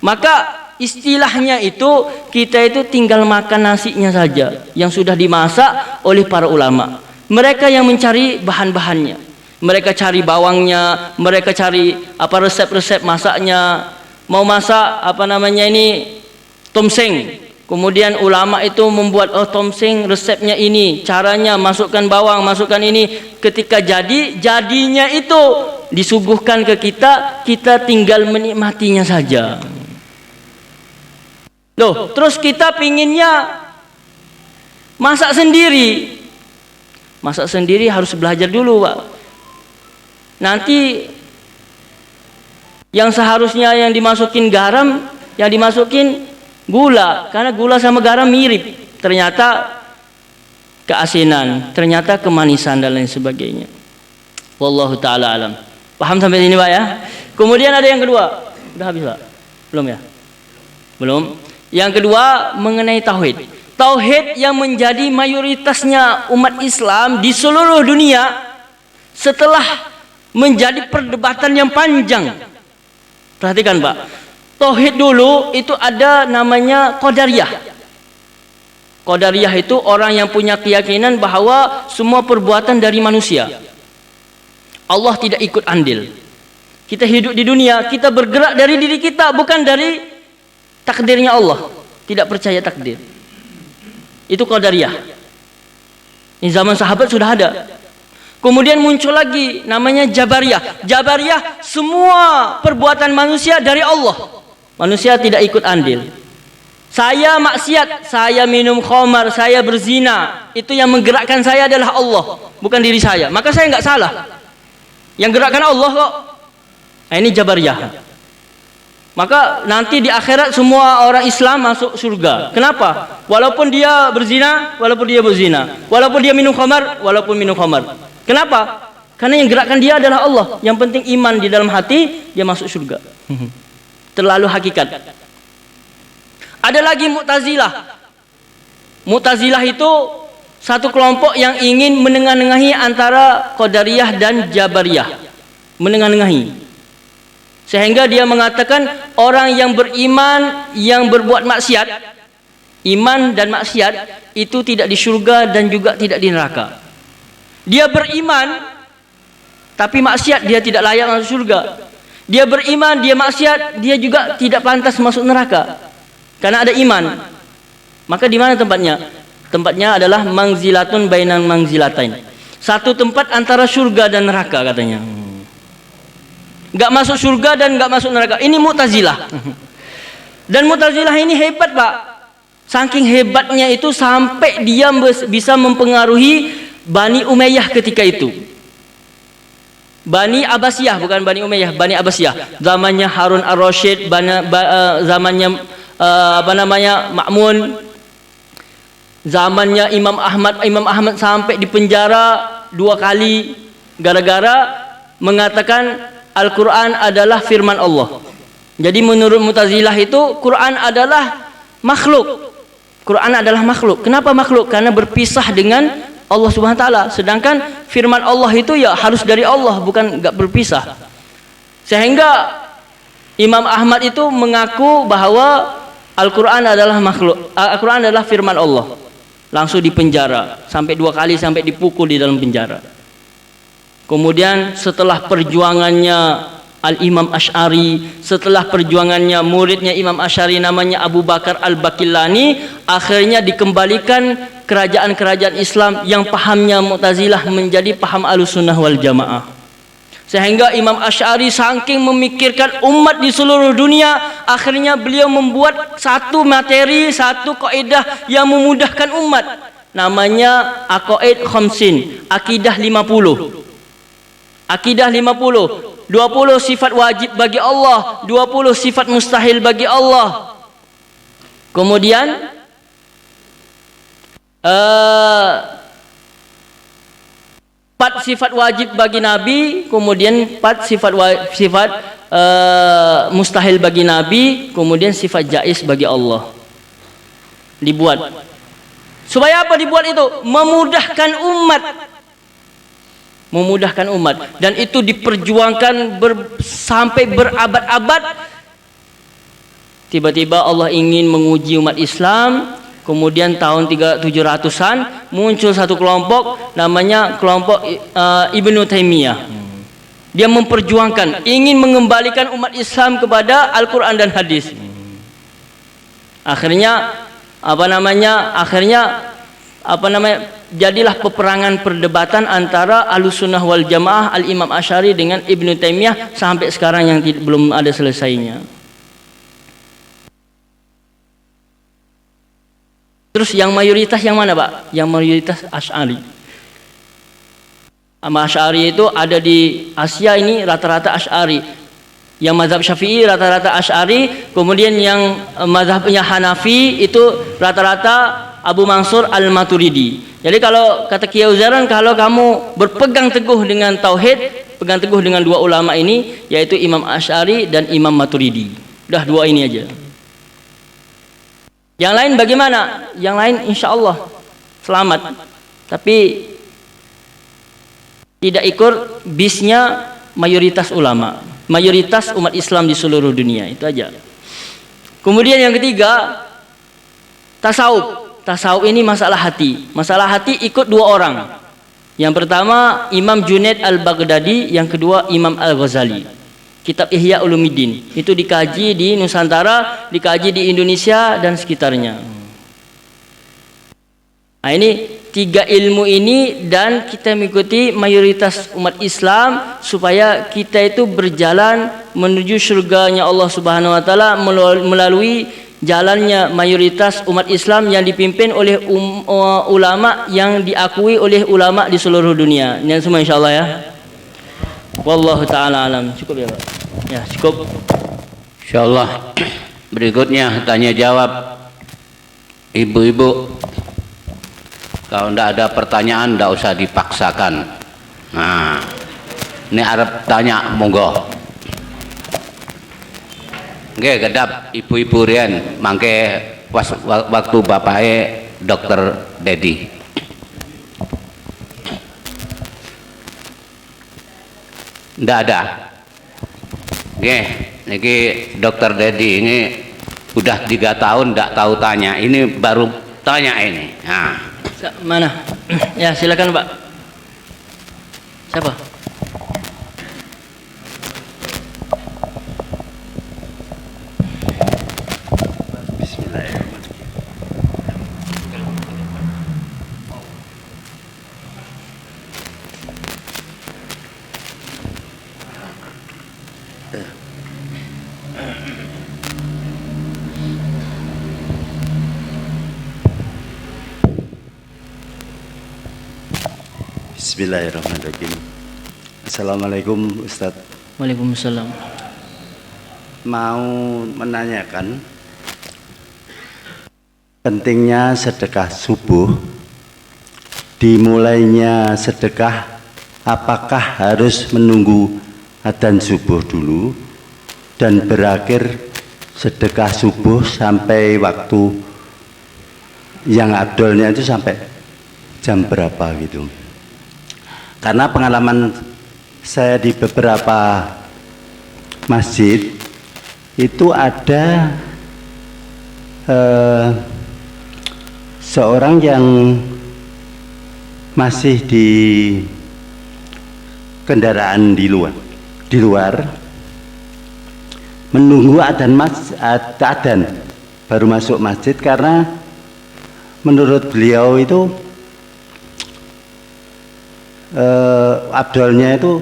Maka istilahnya itu, kita itu tinggal makan nasinya saja yang sudah dimasak oleh para ulama. Mereka yang mencari bahan-bahannya, mereka cari bawangnya, mereka cari resep-resep masaknya. Mau masak tomseng, kemudian ulama itu membuat tomseng resepnya ini, caranya masukkan bawang, masukkan ini. Ketika jadinya itu disuguhkan ke kita, kita tinggal menikmatinya saja. Loh, terus kita pinginnya masak sendiri. Masak sendiri harus belajar dulu, Pak. Nanti yang seharusnya yang dimasukin garam, yang dimasukin gula, karena gula sama garam mirip, ternyata keasinan, ternyata kemanisan dan lain sebagainya. Wallahu ta'ala alam. Paham sampai sini, Pak ya? Kemudian ada yang kedua. Udah habis, Pak? Belum ya? Belum. Yang kedua mengenai tauhid. Tauhid yang menjadi mayoritasnya umat Islam di seluruh dunia setelah menjadi perdebatan yang panjang. Perhatikan, Pak. Tauhid dulu itu ada namanya Qadariyah. Qadariyah itu orang yang punya keyakinan bahwa semua perbuatan dari manusia. Allah tidak ikut andil. Kita hidup di dunia, kita bergerak dari diri kita, bukan dari takdirnya Allah. Tidak percaya takdir. Itu Qadariyah. Di zaman sahabat sudah ada. Kemudian muncul lagi namanya Jabariyah. Jabariyah, semua perbuatan manusia dari Allah. Manusia tidak ikut andil. Saya maksiat, saya minum khamar, saya berzina, itu yang menggerakkan saya adalah Allah, bukan diri saya. Maka saya nggak salah. Yang gerakkan Allah kok. Nah, ini Jabariyah. Maka nanti di akhirat semua orang Islam masuk surga. Kenapa? Walaupun dia berzina, walaupun dia berzina, walaupun dia minum khamar, walaupun minum khamar. Kenapa? Karena yang gerakkan dia adalah Allah. Yang penting iman di dalam hati, dia masuk surga. Terlalu hakikat. Ada lagi Mu'tazilah. Mu'tazilah itu satu kelompok yang ingin menengah-nengahi antara Qadariyah dan Jabariyah. Menengah-nengahi. Sehingga dia mengatakan orang yang beriman, yang berbuat maksiat, iman dan maksiat itu tidak di surga dan juga tidak di neraka. Dia beriman tapi maksiat, dia tidak layak masuk surga. Dia beriman, dia maksiat, dia juga tidak pantas masuk neraka karena ada iman. Maka di mana tempatnya? Tempatnya adalah mangzilatun bainan mangzilatain. Satu tempat antara surga dan neraka katanya. nggak masuk surga dan nggak masuk neraka. Ini Mu'tazilah. Dan Mu'tazilah ini hebat, Pak. Saking hebatnya itu sampai dia bisa mempengaruhi Bani Umayyah ketika itu. Bani Abbasiyah, bukan Bani Umayyah, Bani Abbasiyah. Zamannya Harun ar-Rasyid, zamannya Ma'mun, zamannya Imam Ahmad sampai di penjara 2 kali gara-gara mengatakan Al-Quran adalah firman Allah. Jadi menurut Mu'tazilah itu Quran adalah makhluk. Quran adalah makhluk. Kenapa makhluk? Karena berpisah dengan Allah Subhanahu wa taala. Sedangkan firman Allah itu ya harus dari Allah, bukan enggak berpisah. Sehingga Imam Ahmad itu mengaku bahwa Al-Quran adalah makhluk. Al-Quran adalah firman Allah. Langsung dipenjara sampai 2 kali, sampai dipukul di dalam penjara. Kemudian setelah perjuangannya Al-Imam Asy'ari, setelah perjuangannya muridnya Imam Asy'ari namanya Abu Bakar Al-Baqillani, akhirnya dikembalikan kerajaan-kerajaan Islam yang pahamnya Mu'tazilah menjadi paham Ahlussunnah wal Jamaah. Sehingga Imam Asy'ari saking memikirkan umat di seluruh dunia, akhirnya beliau membuat satu materi, satu kaidah yang memudahkan umat. Namanya Aqaid Khamsin, Akidah 50. Akidah 50, 20 sifat wajib bagi Allah, 20 sifat mustahil bagi Allah. Kemudian 4 sifat wajib bagi Nabi, kemudian 4 sifat mustahil bagi Nabi, kemudian sifat jaiz bagi Allah. Dibuat. Supaya apa dibuat itu? Memudahkan umat, dan itu diperjuangkan sampai berabad-abad. Tiba-tiba Allah ingin menguji umat Islam. Kemudian tahun 700-an muncul satu kelompok, namanya kelompok Ibnu Taimiyah. Dia memperjuangkan, ingin mengembalikan umat Islam kepada Al-Quran dan hadis. Akhirnya jadilah peperangan perdebatan antara Ahlussunnah wal Jamaah, Al-Imam Asy'ari dengan Ibnu Taimiyah sampai sekarang yang belum ada selesainya. Terus yang mayoritas yang mana, Pak? Yang mayoritas Asy'ari. Asy'ari itu ada di Asia ini rata-rata Asy'ari. Yang mazhab Syafi'i rata-rata Asy'ari, kemudian yang mazhabnya Hanafi itu rata-rata Abu Mansur Al-Maturidi. Jadi kalau kata Kiai Uzaran, kalau kamu berpegang teguh dengan tauhid, pegang teguh dengan 2 ulama ini, yaitu Imam Asy'ari dan Imam Maturidi. Udah 2 ini aja. Yang lain bagaimana? Yang lain insya Allah selamat, tapi tidak ikut bisnya mayoritas ulama, mayoritas umat Islam di seluruh dunia. Itu aja. Kemudian yang ketiga, tasawuf. Tasawuf ini masalah hati. Masalah hati ikut 2 orang. Yang pertama Imam Junaid Al-Baghdadi, yang kedua Imam Al-Ghazali. Kitab Ihya Ulumuddin itu dikaji di Nusantara, dikaji di Indonesia dan sekitarnya. Nah, ini 3 ilmu ini, dan kita mengikuti mayoritas umat Islam supaya kita itu berjalan menuju surganya Allah Subhanahu wa taala melalui jalannya mayoritas umat Islam yang dipimpin oleh ulama yang diakui oleh ulama di seluruh dunia. Ini semua insyaallah ya. Wallahu taala alam. Cukup ya, Pak? Ya, cukup. Insyaallah. Berikutnya tanya jawab. Ibu-ibu, kalau ndak ada pertanyaan ndak usah dipaksakan. Nah, ini arep tanya monggo. Nggih, kedap ibu-ibu riyen mangke waktu bapake Dokter Dedi. Ndak ada. Nggih, niki Dokter Dedi ini udah 3 tahun ndak tahu tanya. Ini baru tanya ini. Nah, mana? Ya, silakan, Pak. Siapa? Bismillahirrahmanirrahim. Assalamualaikum Ustadz. Waalaikumsalam. Mau menanyakan pentingnya sedekah subuh. Dimulainya sedekah, apakah harus menunggu adzan subuh dulu dan berakhir sedekah subuh sampai waktu yang abdolnya itu sampai jam berapa gitu? Karena pengalaman saya di beberapa masjid itu ada seorang yang masih di kendaraan di luar menunggu adzan baru masuk masjid, karena menurut beliau itu abdolnya itu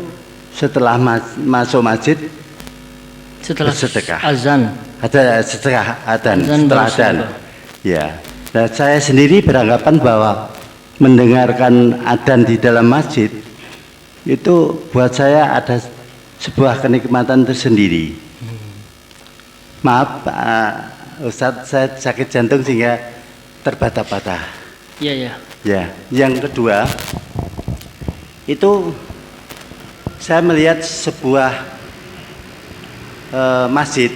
setelah masuk masjid Setelah bersedekah. azan. Ada setelah adzan, Azan setelah baru adzan. sedekah. Ya. Nah, saya sendiri beranggapan bahwa mendengarkan adzan di dalam masjid itu buat saya ada sebuah kenikmatan tersendiri. Maaf, Ustadz, saya sakit jantung sehingga terbata-bata. Iya, ya. Ya, yang kedua itu saya melihat sebuah masjid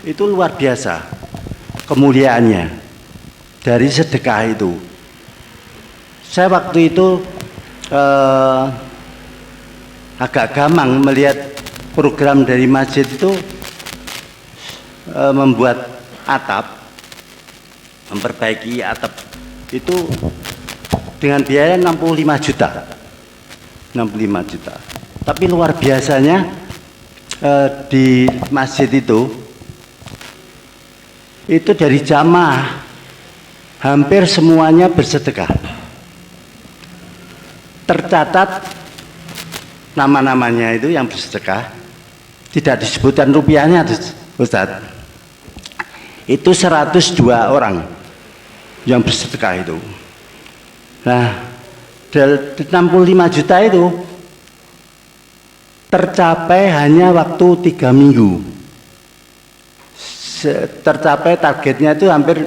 itu luar biasa kemuliaannya dari sedekah itu. Saya waktu itu agak gamang melihat program dari masjid itu membuat atap, memperbaiki atap itu dengan biaya 65 juta. 65 juta. Tapi luar biasanya di masjid itu dari jamaah hampir semuanya bersedekah. Tercatat nama-namanya itu yang bersedekah, tidak disebutkan rupiahnya, Ustadz. Itu 102 orang yang bersedekah itu. Nah, dari 65 juta itu tercapai hanya waktu 3 minggu. Tercapai targetnya itu hampir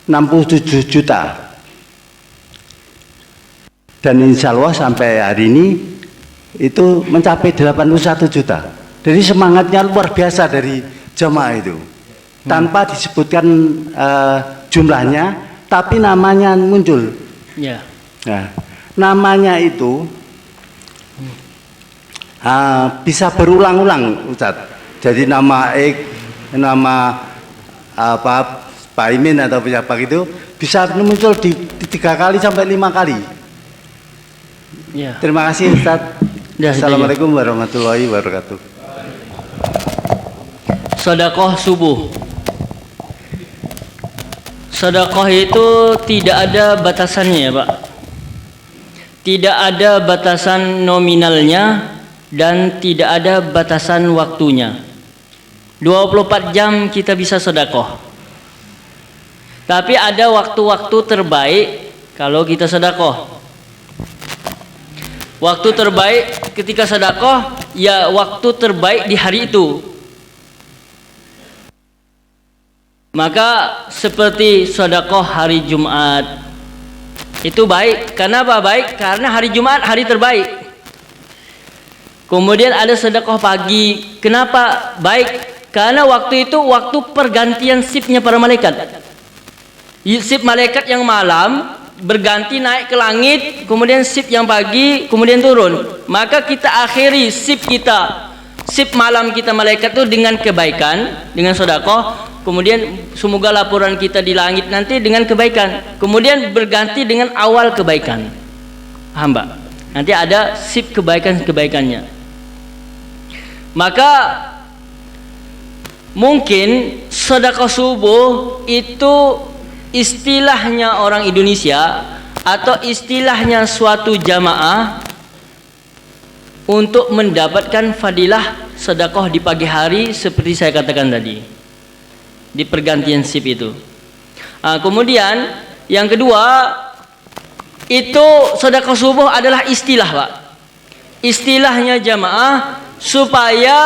67 juta. Dan insya Allah sampai hari ini itu mencapai 81 juta. Jadi semangatnya luar biasa dari jamaah itu. Tanpa disebutkan jumlahnya, tapi namanya muncul. Ya. Nah, namanya itu bisa berulang-ulang, Ustadz. Jadi nama nama Pak Imin atau siapa itu bisa muncul di 3 kali sampai 5 kali. Ya. Terima kasih, Ustadz. Ya, Assalamualaikum warahmatullahi wabarakatuh. Sedekah subuh. Sedekah itu tidak ada batasannya ya Pak. Tidak ada batasan nominalnya dan tidak ada batasan waktunya. 24 jam kita bisa sedekah. Tapi ada waktu-waktu terbaik kalau kita sedekah. Waktu terbaik ketika sedekah ya waktu terbaik di hari itu. Maka seperti sedekah hari Jumat itu baik. Kenapa baik? Karena hari Jumat hari terbaik. Kemudian ada sedekah pagi. Kenapa baik? Karena waktu itu waktu pergantian shiftnya para malaikat. Shift malaikat yang malam berganti naik ke langit, kemudian shift yang pagi, kemudian turun. Maka kita akhiri shift kita, shift malam kita malaikat itu dengan kebaikan, dengan sedekah. Kemudian semoga laporan kita di langit nanti dengan kebaikan. Kemudian berganti dengan awal kebaikan hamba. Nanti ada shift kebaikan-kebaikannya. Maka mungkin sedekah subuh itu istilahnya orang Indonesia atau istilahnya suatu jamaah untuk mendapatkan fadilah sedekah di pagi hari seperti saya katakan tadi di pergantian shift itu. Kemudian yang kedua itu sedekah subuh adalah istilah, Pak. Istilahnya jamaah supaya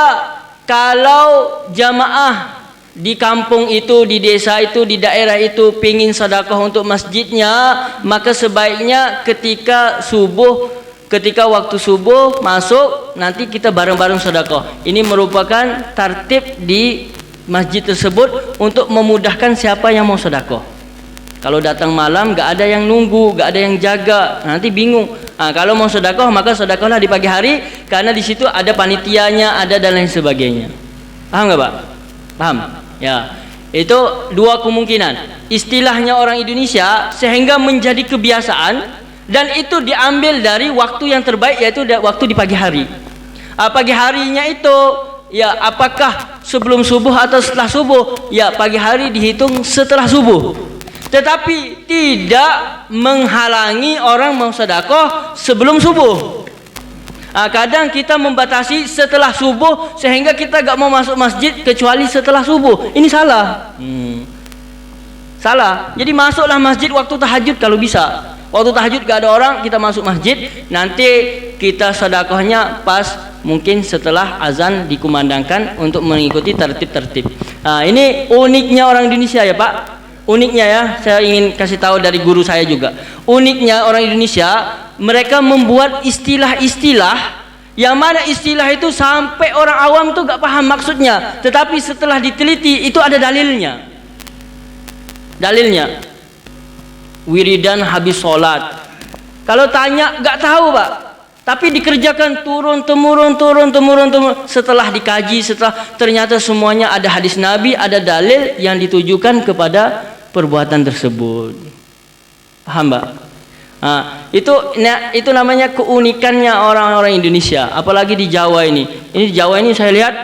kalau jamaah di kampung itu, di desa itu, di daerah itu pingin sedekah untuk masjidnya, maka sebaiknya ketika waktu subuh masuk nanti kita bareng-bareng sedekah. Ini merupakan tertib di masjid tersebut untuk memudahkan siapa yang mau sedekah. Kalau datang malam gak ada yang nunggu, gak ada yang jaga, nanti bingung. Kalau mau sedekah maka sedekahlah di pagi hari karena di situ ada panitianya, ada dan lain sebagainya. Paham gak, Pak? Paham? Ya. Itu dua kemungkinan. Istilahnya orang Indonesia sehingga menjadi kebiasaan dan itu diambil dari waktu yang terbaik yaitu waktu di pagi hari. Pagi harinya itu ya apakah sebelum subuh atau setelah subuh? Ya pagi hari dihitung setelah subuh. Tetapi tidak menghalangi orang mau sedekah sebelum subuh. Kadang kita membatasi setelah subuh sehingga kita gak mau masuk masjid kecuali setelah subuh. Ini salah. Salah. Jadi masuklah masjid waktu tahajud kalau bisa. Waktu tahajud gak ada orang, kita masuk masjid. Nanti kita sedekahnya pas mungkin setelah azan dikumandangkan untuk mengikuti tertib-tertib. Ini uniknya orang Indonesia ya, Pak. Uniknya ya, saya ingin kasih tahu dari guru saya juga. Uniknya orang Indonesia, mereka membuat istilah-istilah yang mana istilah itu sampai orang awam tuh gak paham maksudnya, tetapi setelah diteliti itu ada dalilnya. Dalilnya wiridan habis sholat. Kalau tanya gak tahu, Pak, tapi dikerjakan turun temurun. Setelah dikaji, setelah ternyata semuanya ada hadis Nabi, ada dalil yang ditujukan kepada perbuatan tersebut. Paham, Pak? Itu namanya keunikannya orang-orang Indonesia, apalagi di Jawa ini. Ini di Jawa ini saya lihat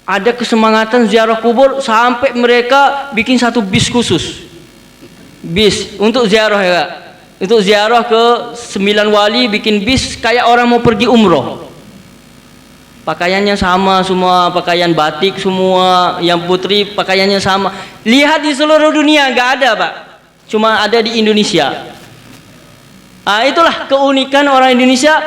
ada kesemangatan ziarah kubur sampai mereka bikin satu bis khusus. Bis untuk ziarah ya. Untuk ziarah ke 9 wali bikin bis kayak orang mau pergi umroh. Pakaiannya sama semua, pakaian batik semua, yang putri pakaiannya sama. Lihat di seluruh dunia nggak ada, Pak. Cuma ada di Indonesia. Itulah keunikan orang Indonesia.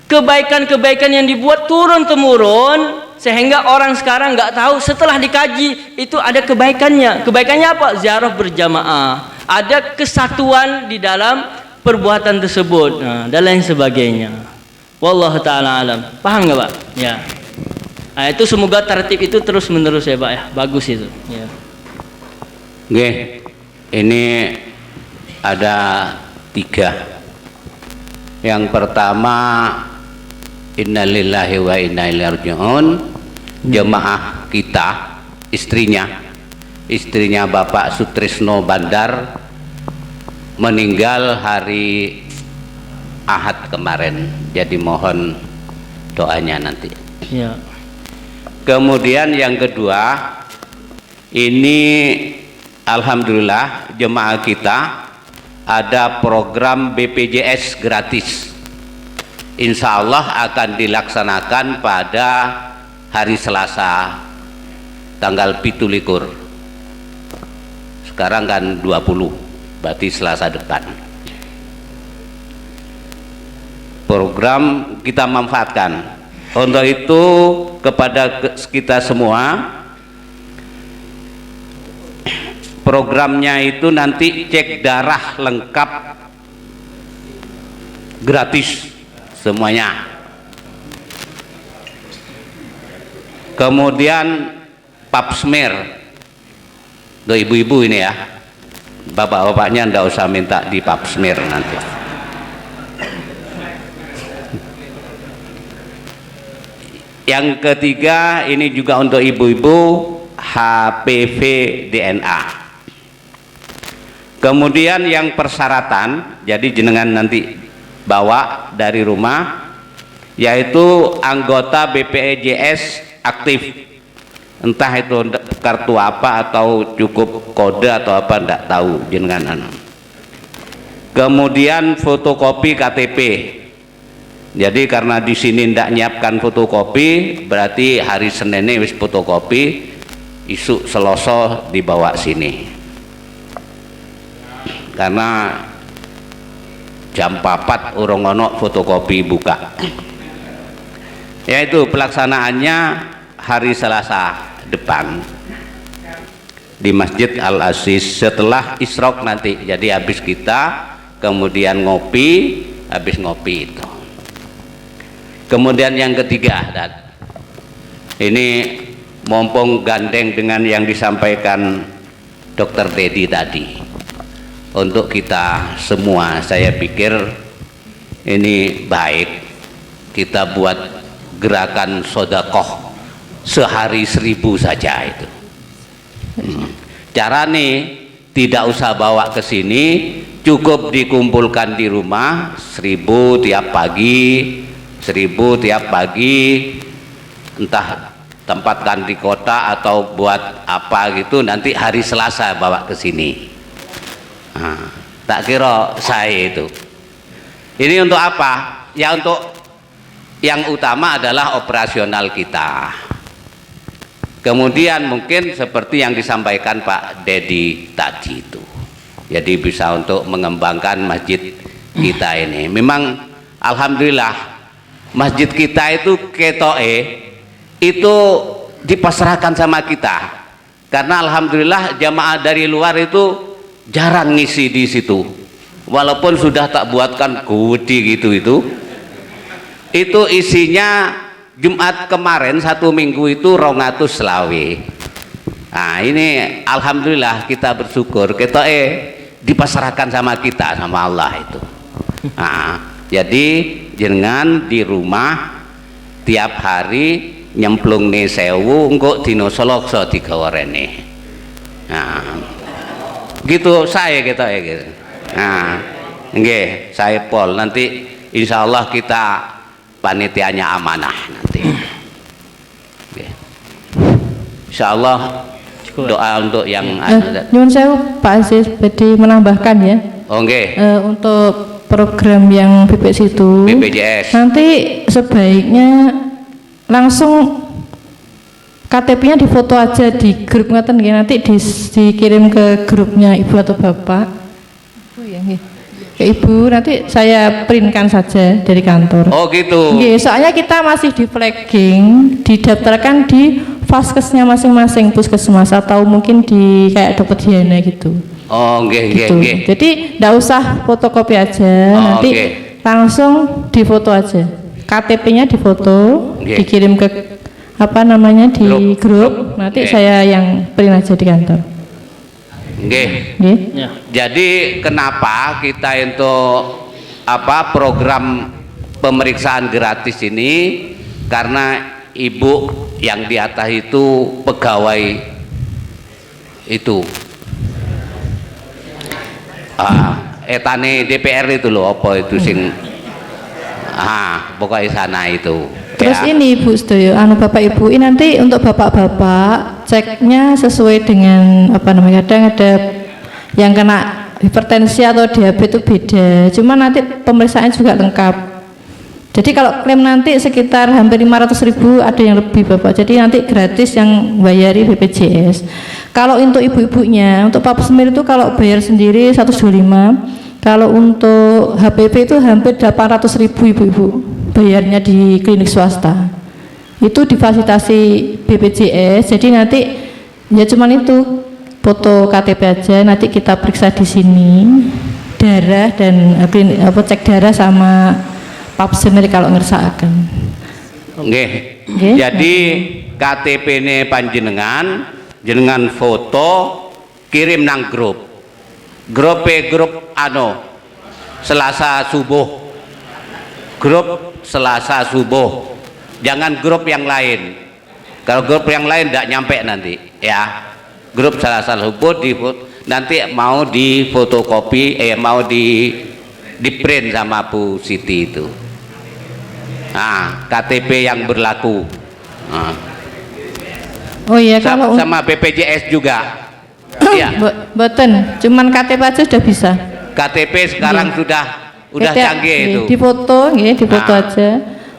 Kebaikan-kebaikan yang dibuat turun temurun sehingga orang sekarang nggak tahu. Setelah dikaji itu ada kebaikannya. Kebaikannya apa? Ziarah berjamaah. Ada kesatuan di dalam perbuatan tersebut, dan lain sebagainya. Wallahu ta'ala alam. Paham nggak, Pak? Ya. Itu semoga tertib itu terus menerus ya, Pak ya. Bagus itu. Ya. Oke. Ini ada 3. Yang pertama, innalillahi wa inna ilaihi raji'un. Jemaah kita, istrinya Bapak Sutrisno Bandar meninggal hari Ahad kemarin, jadi mohon doanya nanti. Ya. Kemudian yang kedua, ini alhamdulillah jemaah kita ada program BPJS gratis. Insya Allah akan dilaksanakan pada hari Selasa tanggal 17. Sekarang kan 20, berarti Selasa depan. Program kita manfaatkan. Untuk itu kepada kita semua, programnya itu nanti cek darah lengkap gratis semuanya. Kemudian pap smear untuk ibu-ibu ini ya, bapak-bapaknya ndak usah minta di pap smear nanti. Yang ketiga ini juga untuk ibu-ibu, HPV DNA. Kemudian yang persyaratan, jadi jenengan nanti bawa dari rumah, yaitu anggota BPJS aktif, entah itu kartu apa atau cukup kode atau apa, enggak tahu jenengan. Kemudian fotokopi KTP Jadi karena di sini ndak nyiapkan fotokopi, berarti hari Senin ini wis fotokopi, isuk Selasa dibawa sini. Karena jam 4 urung ono fotokopi buka. Yaitu pelaksanaannya hari Selasa depan di Masjid Al-Aziz setelah Isrok nanti. Jadi habis kita kemudian ngopi, habis ngopi itu. Kemudian yang ketiga, ini mumpung gandeng dengan yang disampaikan Dr. Dedi tadi, untuk kita semua saya pikir ini baik kita buat gerakan sodakoh sehari 1000 saja itu. Cara nih tidak usah bawa ke sini, cukup dikumpulkan di rumah 1000 tiap pagi, 1000 tiap pagi, entah tempatkan di kota atau buat apa gitu, nanti hari Selasa bawa ke sini. Nah, tak kira saya itu. Ini untuk apa? Ya untuk yang utama adalah operasional kita. Kemudian mungkin seperti yang disampaikan Pak Dedi tadi itu. Jadi bisa untuk mengembangkan masjid kita ini. Memang alhamdulillah masjid kita itu ketoke itu dipasrahkan sama kita, karena alhamdulillah jamaah dari luar itu jarang ngisi di situ, walaupun sudah tak buatkan gudi gitu itu isinya Jumat kemarin 1 minggu itu 200 selawe. Nah ini alhamdulillah kita bersyukur ketoke dipasrahkan sama kita sama Allah itu. Nah, jadi jangan di rumah tiap hari nyemplung nih 1000 engkau dino Selasa digawarene. Nah, gitu saya gitu ya gitu. Nah, nggih, saya Pol nanti insya Allah kita panitianya amanah nanti. Nggih. Insya Allah doa untuk yang nyuwun sewu Pak Aziz Bedi menambahkan ya. Oh nggih. Untuk program yang BPJS itu BPJS nanti sebaiknya langsung KTP-nya difoto aja di grup ngoten nggih, nanti dikirim ke grupnya Ibu atau Bapak. Oh ya nggih. Ke Ibu nanti saya printkan saja dari kantor. Oh gitu. Nggih, soalnya kita masih di flagging, didaftarkan di Faskesnya masing-masing puskesmas atau mungkin di kayak Dokter Diana gitu. Oh nggih nggih Gitu. nggih. Jadi enggak usah fotokopi aja, nanti oke. langsung difoto aja. KTP-nya difoto, Nggih. dikirim ke apa namanya di grup. Nanti Nggih. saya yang print aja di kantor. Nggih. Nggih. Ya. Jadi kenapa kita untuk apa program pemeriksaan gratis ini? Karena ibu yang di atas itu pegawai itu etane DPR itu loh, apa itu sing pokoknya sana itu. Terus ya. ini Ibu Sedoyo, Bapak Ibu, ini nanti untuk bapak-bapak ceknya sesuai dengan apa namanya, kadang ada yang kena hipertensi atau diabetes itu beda, cuma nanti pemeriksaan juga lengkap. Jadi kalau klaim nanti sekitar hampir 500.000, ada yang lebih Bapak, jadi nanti gratis yang bayari BPJS. Kalau untuk ibu-ibunya, untuk Pap Smear itu kalau bayar sendiri 125, kalau untuk HPV itu hampir 800.000 ibu-ibu bayarnya di klinik swasta. Itu difasilitasi BPJS, jadi nanti ya cuman itu foto KTP aja, nanti kita periksa di sini darah dan cek darah sama Pap Smear kalau ngersakaken. Nggih. Nggih. Jadi KTP ini panjenengan jenengan foto kirim nang grup Selasa subuh, jangan grup yang lain. Kalau grup yang lain tidak nyampe nanti ya. Grup Selasa subuh nanti mau di fotokopi mau di print sama Bu Siti itu. KTP yang berlaku. Oh iya, kalau sama BPJS juga. Ya. Boten, cuman KTP aja sudah bisa. KTP sekarang Udah canggih itu. Di foto, di foto aja.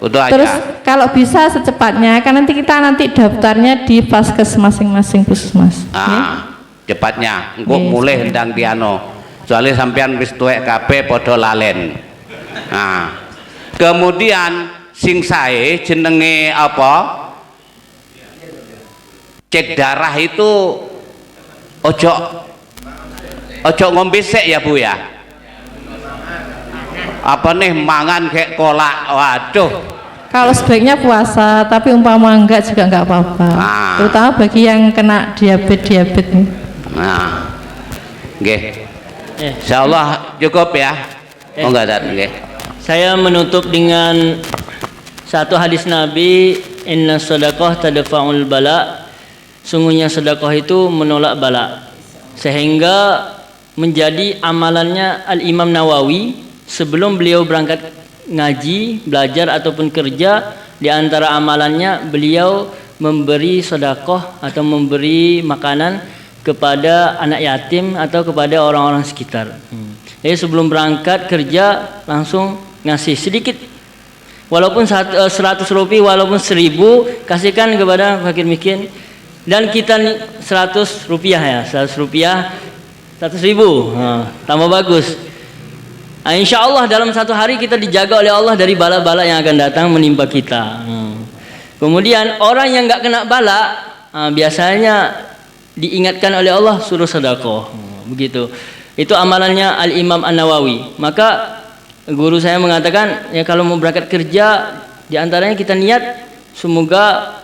Foto aja. Terus kalau bisa secepatnya, kan nanti kita daftarnya di Vaskes masing-masing puskesmas. Cepatnya, engko mulai hendang diano. Soalnya sampean wis tuwek kabeh padha lalen. Kemudian sing sae jenenge apa? Cek darah itu ojo ngombe sik ya Bu ya. Apa nih mangan kayak kolak, waduh. Kalau sebaiknya puasa, tapi umpama enggak juga enggak apa-apa. Terutama bagi yang kena diabetes nih. Nggih. Insyaallah cukup ya. Oh enggak nggih. Saya menutup dengan satu hadis Nabi, inna sadaqah tadfa'ul bala. Sungguhnya sedekah itu menolak bala. Sehingga menjadi amalannya Al-Imam Nawawi sebelum beliau berangkat ngaji, belajar ataupun kerja, di antara amalannya beliau memberi sedekah atau memberi makanan kepada anak yatim atau kepada orang-orang sekitar. Jadi sebelum berangkat kerja langsung ngasih sedikit, walaupun 100 rupiah, walaupun 1000, kasihkan kepada fakir miskin. Dan kita 100 rupiah ya, 100 rupiah 100.000, tambah bagus. Insya Allah dalam satu hari kita dijaga oleh Allah dari bala-bala yang akan datang menimpa kita. Kemudian orang yang nggak kena bala, biasanya diingatkan oleh Allah suruh sedekah. Begitu. Itu amalannya Al-Imam An-Nawawi. Maka guru saya mengatakan, ya kalau mau berangkat kerja, diantaranya kita niat semoga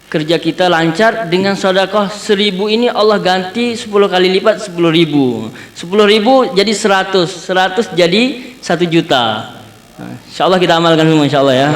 kerja kita lancar dengan sedekah 1000 ini Allah ganti 10 kali lipat 10.000. 10.000 jadi 100, 100 jadi 1 juta. Insyaallah kita amalkan semua insyaallah ya.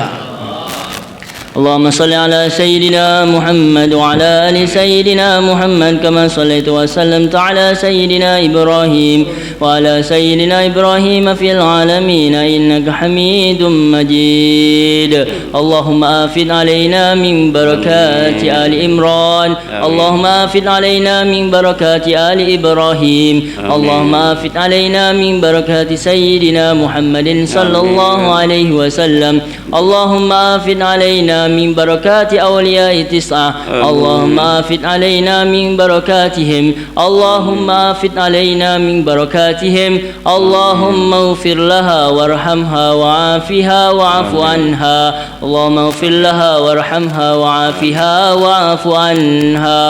اللهم صل على سيدنا محمد وعلى آل سيدنا محمد كما صليت وسلمت على سيدنا إبراهيم وعلى سيدنا إبراهيم في العالمين إنك حميد مجيد اللهم آفد علينا من بركات آل عمران اللهم آفد علينا من بركات آل إبراهيم اللهم آفد علينا من بركات سيدنا محمد صلى الله عليه وسلم اللهم آفد علينا من بركات أولياء تسعة اللهم آفد علينا من بركاتهم اللهم آفد علينا من بركاتهم اللهم اغفر لها وارحمها وعافها واعف عنها اللهم اغفر لها وارحمها وعافها واعف عنها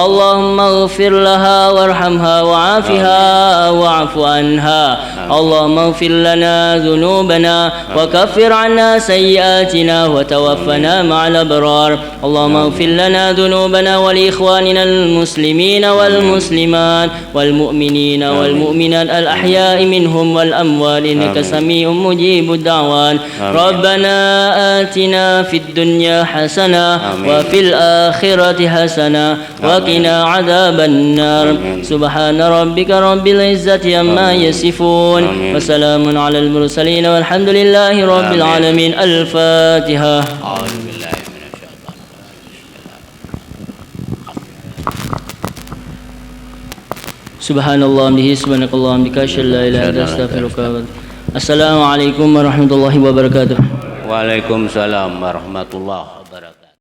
اللهم اغفر لها وارحمها وعافها واعف عنها اللهم اغفر لنا ذنوبنا وكفر عنا سيئاتنا وتوفنا مع الأبرار اللهم اغفر لنا ذنوبنا ولإخواننا المسلمين والمسلمات والمؤمنين والمؤمنات الأحياء منهم والأموات إنك سميع مجيب الدعوات ربنا آتنا في الدنيا حسنة وفي الآخرة حسنة وقنا عذاب النار سبحان ربك رب العزة عما يصفون وسلام على المرسلين والحمد لله رب العالمين الفاتحة Subhanallah bihi subhanakallah bika la ilaha illa astaghfiruka. Assalamualaikum warahmatullahi wabarakatuh. Waalaikumsalam warahmatullahi